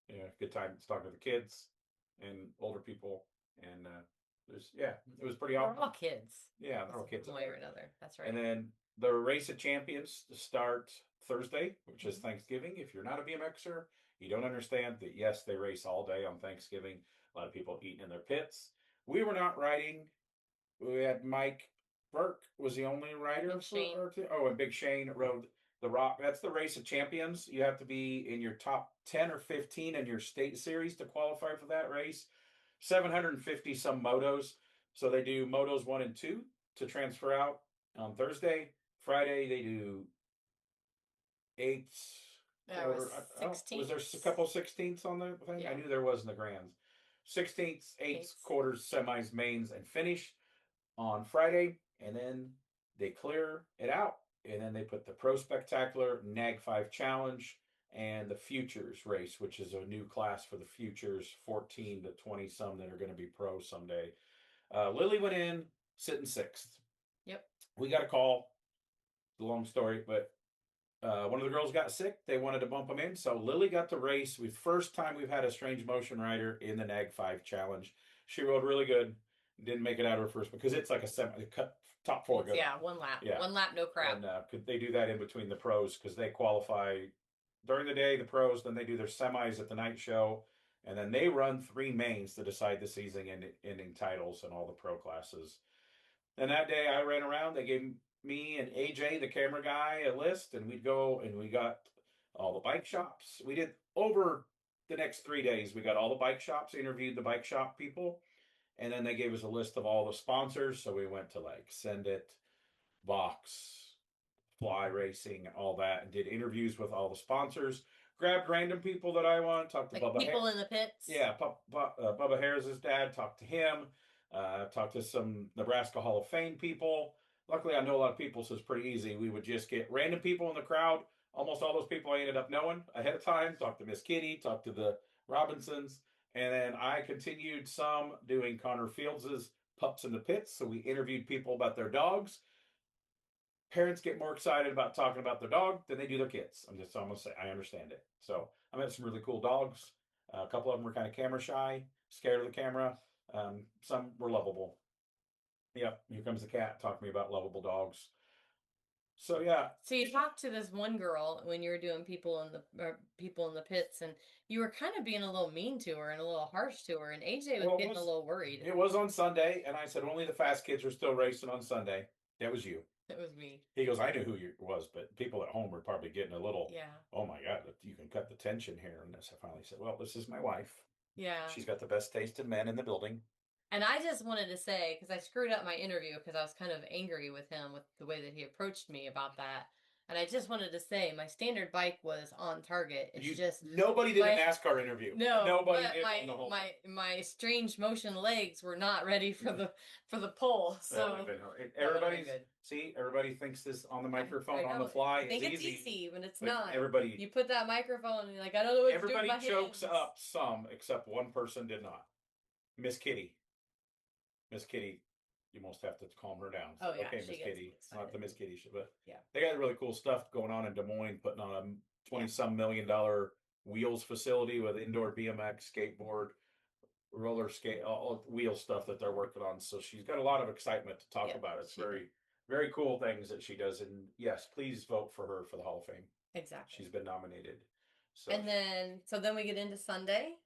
Yeah, good time talking to the kids and older people. And it was pretty awesome. They're all kids. Yeah, they're all kids. One way or another. That's right. And then the Race of Champions start Thursday, which is Thanksgiving. If you're not a BMXer, you don't understand that, yes, they race all day on Thanksgiving. A lot of people eating in their pits. We were not riding. We had Mike Burke was the only rider And for Shane. our team. Oh, and Big Shane rode the Rock. That's the race of champions. You have to be in your top 10 or 15 in your state series to qualify for that race. 750 some motos. So they do motos 1 and 2 to transfer out on Thursday. Friday they do eighths, There was quarter. I don't, was 16th. there a couple 16ths on the thing? Yeah. I knew there was in the Grands. 16ths, eighths, Eights. quarters, semis, mains, and finish on Friday, and then they clear it out, and then they put the Pro Spectacular, Nag 5 Challenge, and the Futures race, which is a new class for the Futures, 14 to 20 some that are going to be pro someday. Lily went in sitting sixth. Yep. We got a call. Long story, but one of the girls got sick. They wanted to bump them in, so Lily got the race. We first time we've had a strange motion rider in the Nag 5 Challenge. She rode really good. Didn't make it out of her first because it's like a semi cut top four go. Yeah, one lap. Yeah, one lap, no crap. And could they do that in between the pros because they qualify during the day, the pros, then they do their semis at the night show, and then they run 3 mains to decide the season ending titles and all the pro classes. And that day I ran around. They gave me and AJ, the camera guy, a list, and we'd go and we got all the bike shops. We did over the next 3 days. We got all the bike shops, interviewed the bike shop people, and then they gave us a list of all the sponsors. So we went to like Send It, Vox, Fly Racing, all that, and did interviews with all the sponsors. Grabbed random people that I want. Talked to Like Bubba. people in the pits. Yeah, Bubba Harris's dad. Talked to him. Talked to some Nebraska Hall of Fame people. Luckily, I know a lot of people, so it's pretty easy. We would just get random people in the crowd. Almost all those people I ended up knowing ahead of time. Talked to Miss Kitty. Talked to the Robinsons. And then I continued some doing Connor Fields's Pups in the Pits. So we interviewed people about their dogs. Parents get more excited about talking about their dog than they do their kids. I'm gonna say I understand it. So I met some really cool dogs. A couple of them were kind of camera shy, scared of the camera. Some were lovable. Yep, here comes the cat. Talk to me about lovable dogs. So yeah. So you talked to this one girl when you were doing people in the pits, and you were kind of being a little mean to her and a little harsh to her, and AJ was getting a little worried. It was on Sunday, and I said only the fast kids are still racing on Sunday. That was you. It was me. He goes, I knew who you was, but people at home were probably getting a little. Yeah. Oh my God, you can cut the tension here. And this, I finally said, well, this is my wife. Yeah. She's got the best taste in men in the building. And I just wanted to say, because I screwed up my interview because I was kind of angry with him with the way that he approached me about that. And I just wanted to say my standard bike was on target. It's just nobody did a NASCAR interview. No, nobody but did. my strange motion legs were not ready for the pull. So everybody thinks this on the microphone on the fly. I think it's easy when it's not. Everybody, you put that microphone and you're like, I don't know what to do with my hands. Everybody chokes up some, except one person did not. Miss Kitty, you must have to calm her down. So, oh yeah, okay, Miss Kitty, it's not the Miss Kitty, but yeah, they got really cool stuff going on in Des Moines, putting on a $20-some million wheels facility with indoor BMX, skateboard, roller skate, all wheel stuff that they're working on. So she's got a lot of excitement to talk about. It's very, very cool things that she does. And yes, please vote for her for the Hall of Fame. Exactly. She's been nominated. So and then we get into Sunday.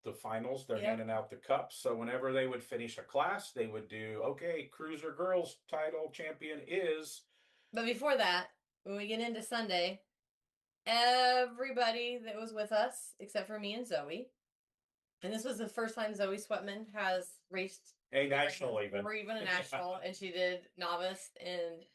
The finals, they're handing out the cups. So whenever they would finish a class, they would do, okay, Cruiser Girls title champion is. But before that, when we get into Sunday, everybody that was with us, except for me and Zoe, and this was the first time Zoe Sweatman has raced a national even. Or even a national, and she did novice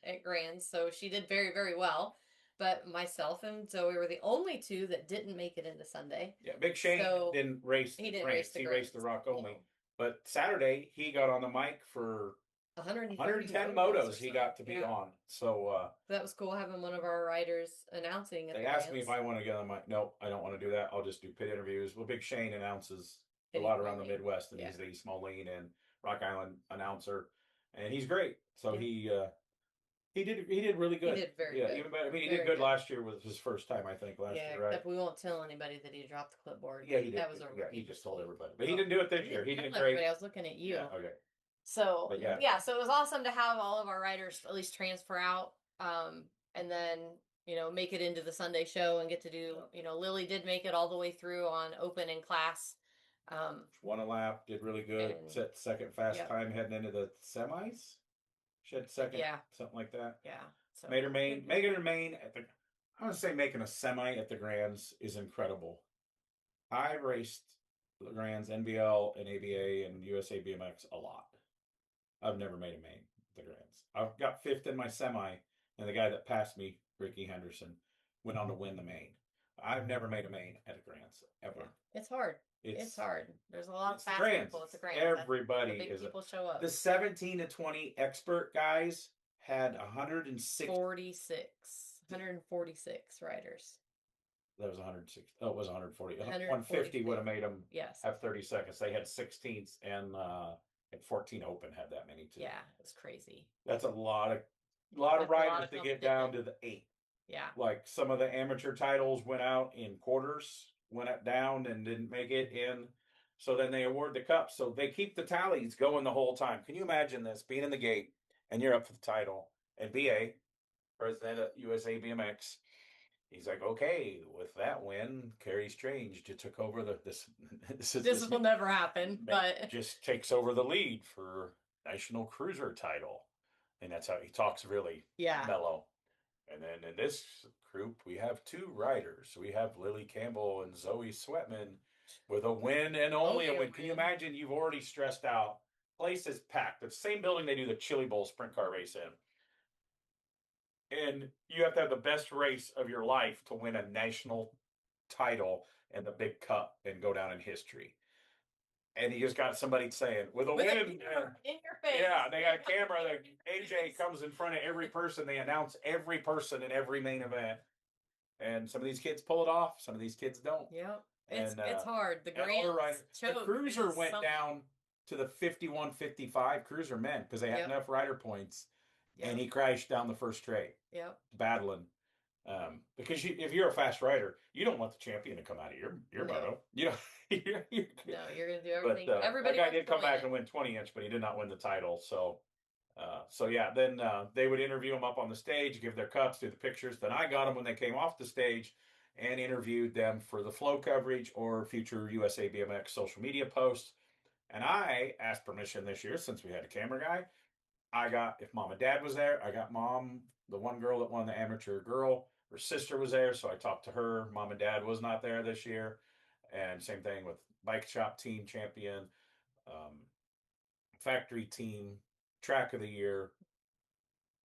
at Grands, so she did very, very well. But myself and Zoe were the only two that didn't make it into Sunday. Yeah, Big Shane didn't race. He didn't race the He raced the Rock only. No. But Saturday he got on the mic for 110 motos. He got to be on. So that was cool having one of our riders announcing. They asked me if I want to get on the mic. No, I don't want to do that. I'll just do pit interviews. Well, Big Shane announces a lot around the Midwest, and he's the Small-Lane and Rock Island announcer, and he's great. So he did really good. He did very good. Even better. I mean, he did good last year. Was his first time, I think, last year, right? Except we won't tell anybody that he dropped the clipboard. Yeah, he did. That was he just told everybody. But he didn't do it this year. He did great. I was looking at you. Yeah, okay. So, so it was awesome to have all of our riders at least transfer out and then, make it into the Sunday show and get to do, Lily did make it all the way through on open and class. Won a lap, did really good. And- Set second fast Yep. time heading into the semis. She had second, Yeah. something like that. Yeah. So Made her main. Making her main at the. I would say making a semi at the Grands is incredible. I raced the Grands, NBL and ABA and USABMX a lot. I've never made a main at the Grands. I got fifth in my semi, and the guy that passed me, Ricky Henderson, went on to win the main. I've never made a main at a Grands ever. Yeah. It's hard. It's hard. There's a lot of fast Grands. people at the Grands. Everybody the big is. People show up. The 17 to 20 expert guys had 106. 146 riders. That was 160. Oh, it was 140. 150 would have made them have 30 seconds. They had 16th and at 14 Open had that many too. Yeah, it's crazy. That's a lot of riders to get down to the 8. Yeah. Like some of the amateur titles went out in quarters, went up down and didn't make it in. So then they award the cup. So they keep the tallies going the whole time. Can you imagine this? Being in the gate and you're up for the title and BA, president of USA BMX, he's like, okay, with that win, Carrie's changed. It took over this will never happen, but just takes over the lead for national cruiser title. And that's how he talks really mellow. And then in this group, we have 2 riders. We have Lily Campbell and Zoe Sweatman with a win and only a win. Can you imagine? You've already stressed out. Place is packed. It's the same building they do the Chili Bowl sprint car race in. And you have to have the best race of your life to win a national title and the big cup and go down in history. And you just got somebody saying, with a win in your face. Yeah, they got a camera. AJ comes in front of every person. They announce every person in every main event. And some of these kids pull it off. Some of these kids don't. Yep. It's hard. The cruiser went down to the 51-55 cruiser men because they had enough rider points. Yep. And he crashed down the first straight. Yep. Battling. Because if you're a fast rider, you don't want the champion to come out of your moto. You know, you're gonna do everything. But, everybody. That guy did come back and win 20-inch, but he did not win the title. So, then they would interview him up on the stage, give their cups, do the pictures. Then I got them when they came off the stage, and interviewed them for the flow coverage or future USA BMX social media posts. And I asked permission this year, since we had a camera guy. If mom and dad was there, I got mom, the one girl that won the amateur girl. Her sister was there, so I talked to her. Mom and dad was not there this year. And same thing with bike shop team champion, factory team, track of the year,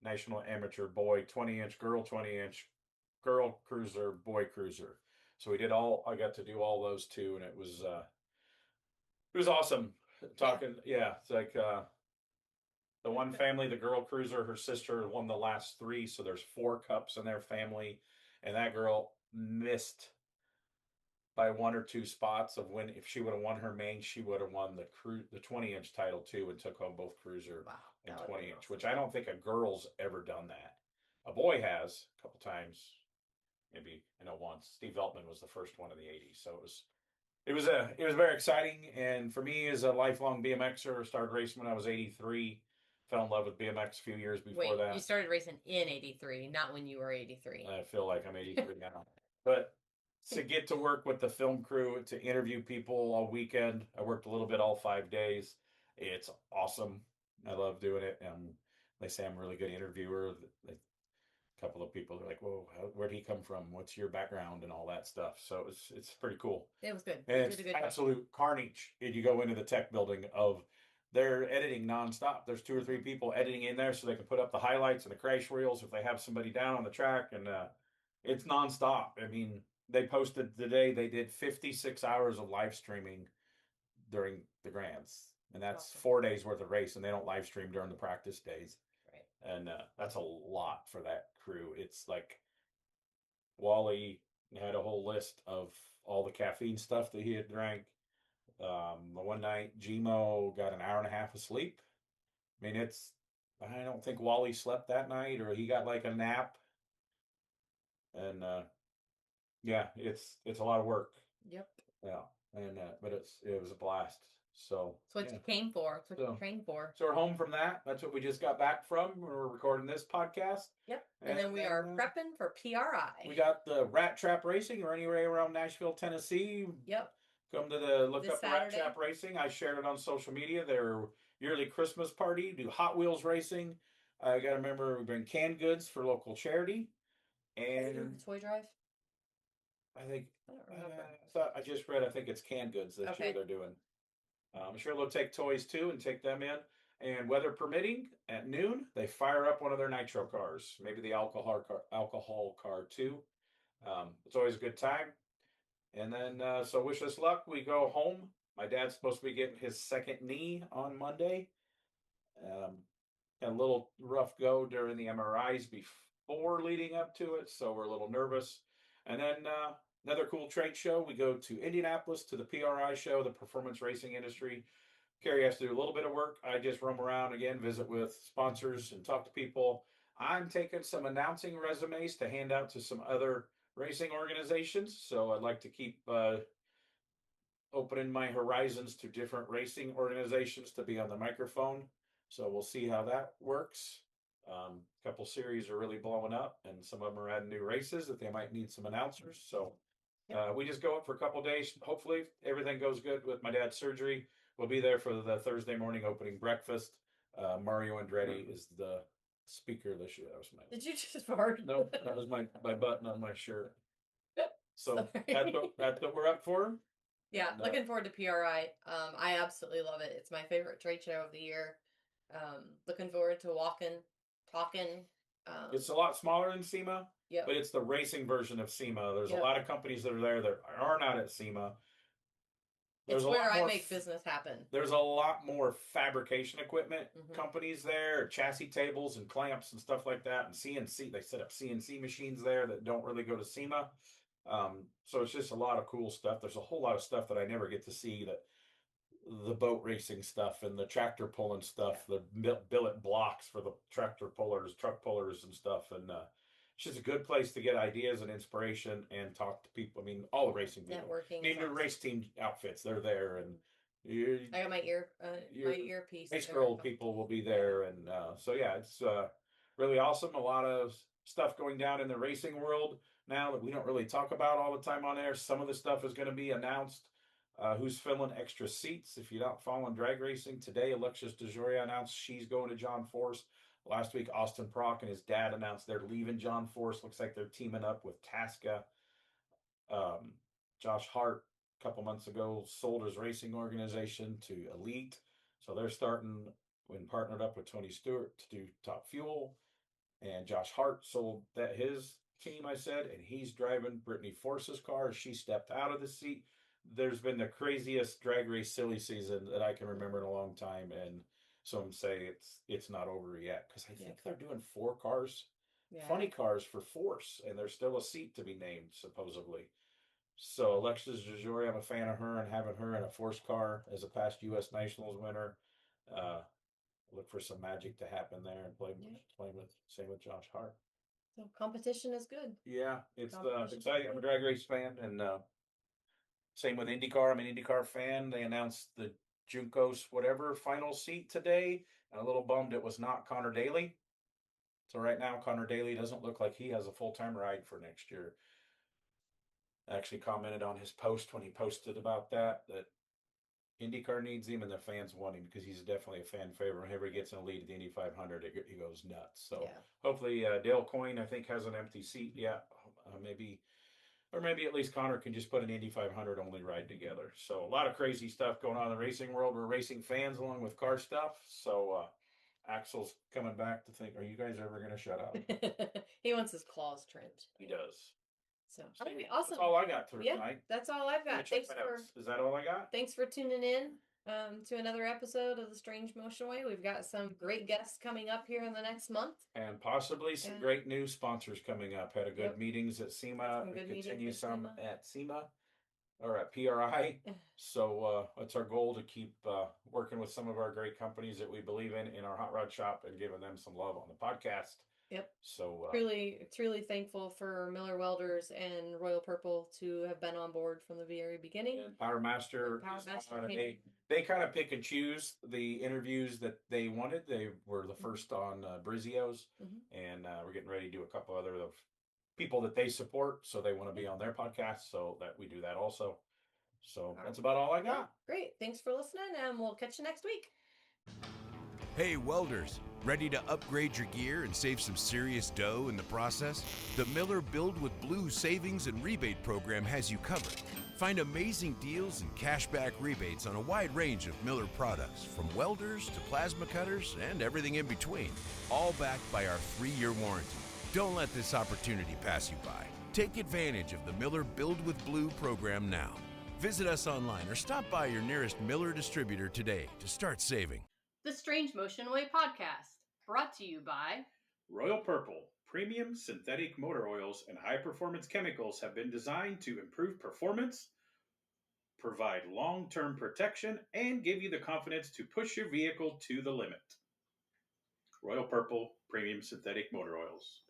national amateur boy 20-inch, girl 20-inch, girl cruiser, boy cruiser. So I got to do all those too, and it was awesome. Talking, it's like the one family, the girl cruiser, her sister won the last 3, so there's 4 cups in their family, and that girl missed by 1 or 2 spots of when. If she would have won her main, she would have won the 20-inch title too, and took home both cruiser and 20-inch, which I don't think a girl's ever done that. A boy has a couple times, maybe once. Steve Veltman was the first one in the '80s, so it was very exciting. And for me, as a lifelong BMXer, started racing when I was 83. Fell in love with BMX a few years before that. You started racing in 83, not when you were 83. I feel like I'm 83 now. But to get to work with the film crew, to interview people all weekend, I worked a little bit all 5 days. It's awesome. I love doing it. And they say I'm a really good interviewer. A couple of people are like, "Whoa, where'd he come from? What's your background?" and all that stuff. So it's pretty cool. It was good. And it's absolute carnage. And you go into the tech building of. They're editing nonstop. There's 2 or 3 people editing in there so they can put up the highlights and the crash reels if they have somebody down on the track. And it's nonstop. I mean, they posted today, they did 56 hours of live streaming during the Grands. And that's awesome. 4 days worth of race, and they don't live stream during the practice days. Right. And that's a lot for that crew. It's like Wally had a whole list of all the caffeine stuff that he had drank. The one night, Gmo got an hour and a half of sleep. I mean, I don't think Wally slept that night, or he got like a nap. And it's a lot of work. Yep. Yeah, and but it was a blast. So it's what you came for. It's what you trained for. So we're home from that. That's what we just got back from. We're recording this podcast. Yep. And then we are prepping for PRI. We got the Rat Trap Racing. We're anywhere around Nashville, Tennessee. Yep. Come to the look this up Rat Saturday. Trap Racing. I shared it on social media. Their yearly Christmas party. Do Hot Wheels racing. I got to remember we bring canned goods for local charity. And Toy drive. I think I don't remember. I thought I just read. I think it's canned goods this year Okay. they're doing. I'm sure they'll take toys too and take them in. And weather permitting, at noon they fire up one of their nitro cars, maybe the alcohol car too. It's always a good time. And then so wish us luck. We go home. My dad's supposed to be getting his second knee on Monday. Um, had a little rough go during the MRIs before leading up to it, so we're a little nervous. And then another cool trade show. We go to Indianapolis to the PRI show, the performance racing industry. Carrie has to do a little bit of work. I just roam around again, visit with sponsors, and talk to people. I'm taking some announcing resumes to hand out to some other racing organizations. So I'd like to keep opening my horizons to different racing organizations to be on the microphone. So we'll see how that works. A couple series are really blowing up, and some of them are adding new races that they might need some announcers. So we just go up for a couple days. Hopefully, everything goes good with my dad's surgery. We'll be there for the Thursday morning opening breakfast. Mario Andretti is the speaker this year. That was my. Did you just fart? No, that was my button on my shirt. So Sorry. that's what we're up for. Yeah, looking forward to PRI. I absolutely love it. It's my favorite trade show of the year. Looking forward to walking, talking. It's a lot smaller than SEMA, Yep. but it's the racing version of SEMA. There's Yep. a lot of companies that are there that are not at SEMA. It's where I make business happen. There's a lot more fabrication equipment companies there, chassis tables and clamps and stuff like that, and CNC. They set up CNC machines there that don't really go to SEMA. So it's just a lot of cool stuff. There's a whole lot of stuff that I never get to see, that the boat racing stuff and the tractor pulling stuff, the billet blocks for the tractor pullers, truck pullers and stuff. And it's just a good place to get ideas and inspiration and talk to people. I mean, all the racing people. Networking. Need new race team outfits. They're there. And I got my earpiece. Race Girl people will be there. And so, yeah, it's really awesome. A lot of stuff going down in the racing world now that we don't really talk about all the time on air. Some of the stuff is going to be announced. Who's filling extra seats? If you're not following drag racing today, Alexis DeJoria announced she's going to John Force. Last week, Austin Prock and his dad announced they're leaving John Force. Looks like they're teaming up with Tasca. Josh Hart, a couple months ago, sold his racing organization to Elite. So they're starting, when partnered up with Tony Stewart, to do Top Fuel. And Josh Hart sold his team, I said, and he's driving Brittany Force's car. She stepped out of the seat. There's been the craziest drag race silly season that I can remember in a long time, and some say it's not over yet, because I think they're doing 4 cars, funny cars for Force, and there's still a seat to be named supposedly. So Alexis DeJoria, I'm a fan of her, and having her in a Force car as a past U.S. Nationals winner. Look for some magic to happen there, and play with same with Josh Hart. So competition is good. Yeah, it's exciting. I'm a drag race fan, and same with IndyCar. I'm an IndyCar fan. They announced the Juncos whatever final seat today. I'm a little bummed it was not Connor Daly. So right now, Connor Daly doesn't look like he has a full-time ride for next year. I actually commented on his post when he posted about that IndyCar needs him and the fans want him, because he's definitely a fan favorite. Whenever he gets in a lead at the Indy 500, he goes nuts. So hopefully Dale Coyne, I think, has an empty seat. Yeah, maybe at least Connor can just put an Indy 500 only ride together. So a lot of crazy stuff going on in the racing world. We're racing fans along with car stuff. So Axel's coming back to think, are you guys ever going to shut up? He wants his claws trimmed. He does. So that'll be awesome. That's all I got tonight. That's all I've got. Is that all I got? Thanks for tuning in to another episode of the Strange Motion Way. We've got some great guests coming up here in the next month, and possibly some great new sponsors coming up. Had a good meetings at SEMA. Continue some at SEMA or at PRI. So it's our goal to keep working with some of our great companies that we believe in our hot rod shop, and giving them some love on the podcast. Yep. So truly thankful for Miller Welders and Royal Purple to have been on board from the very beginning. And Power Master. They kind of pick and choose the interviews that they wanted. They were the first on Brizzio's, and we're getting ready to do a couple other of people that they support, so they want to be on their podcast, so that we do that also. So that's about all I got. Great. Thanks for listening, and we'll catch you next week. Hey welders, ready to upgrade your gear and save some serious dough in the process? The Miller Build with Blue Savings and Rebate Program has you covered. Find amazing deals and cashback rebates on a wide range of Miller products, from welders to plasma cutters and everything in between, all backed by our 3-year warranty. Don't let this opportunity pass you by. Take advantage of the Miller Build with Blue program now. Visit us online or stop by your nearest Miller distributor today to start saving. The Strange Motion Way podcast, brought to you by Royal Purple. Premium synthetic motor oils and high-performance chemicals have been designed to improve performance, provide long-term protection, and give you the confidence to push your vehicle to the limit. Royal Purple Premium Synthetic Motor Oils.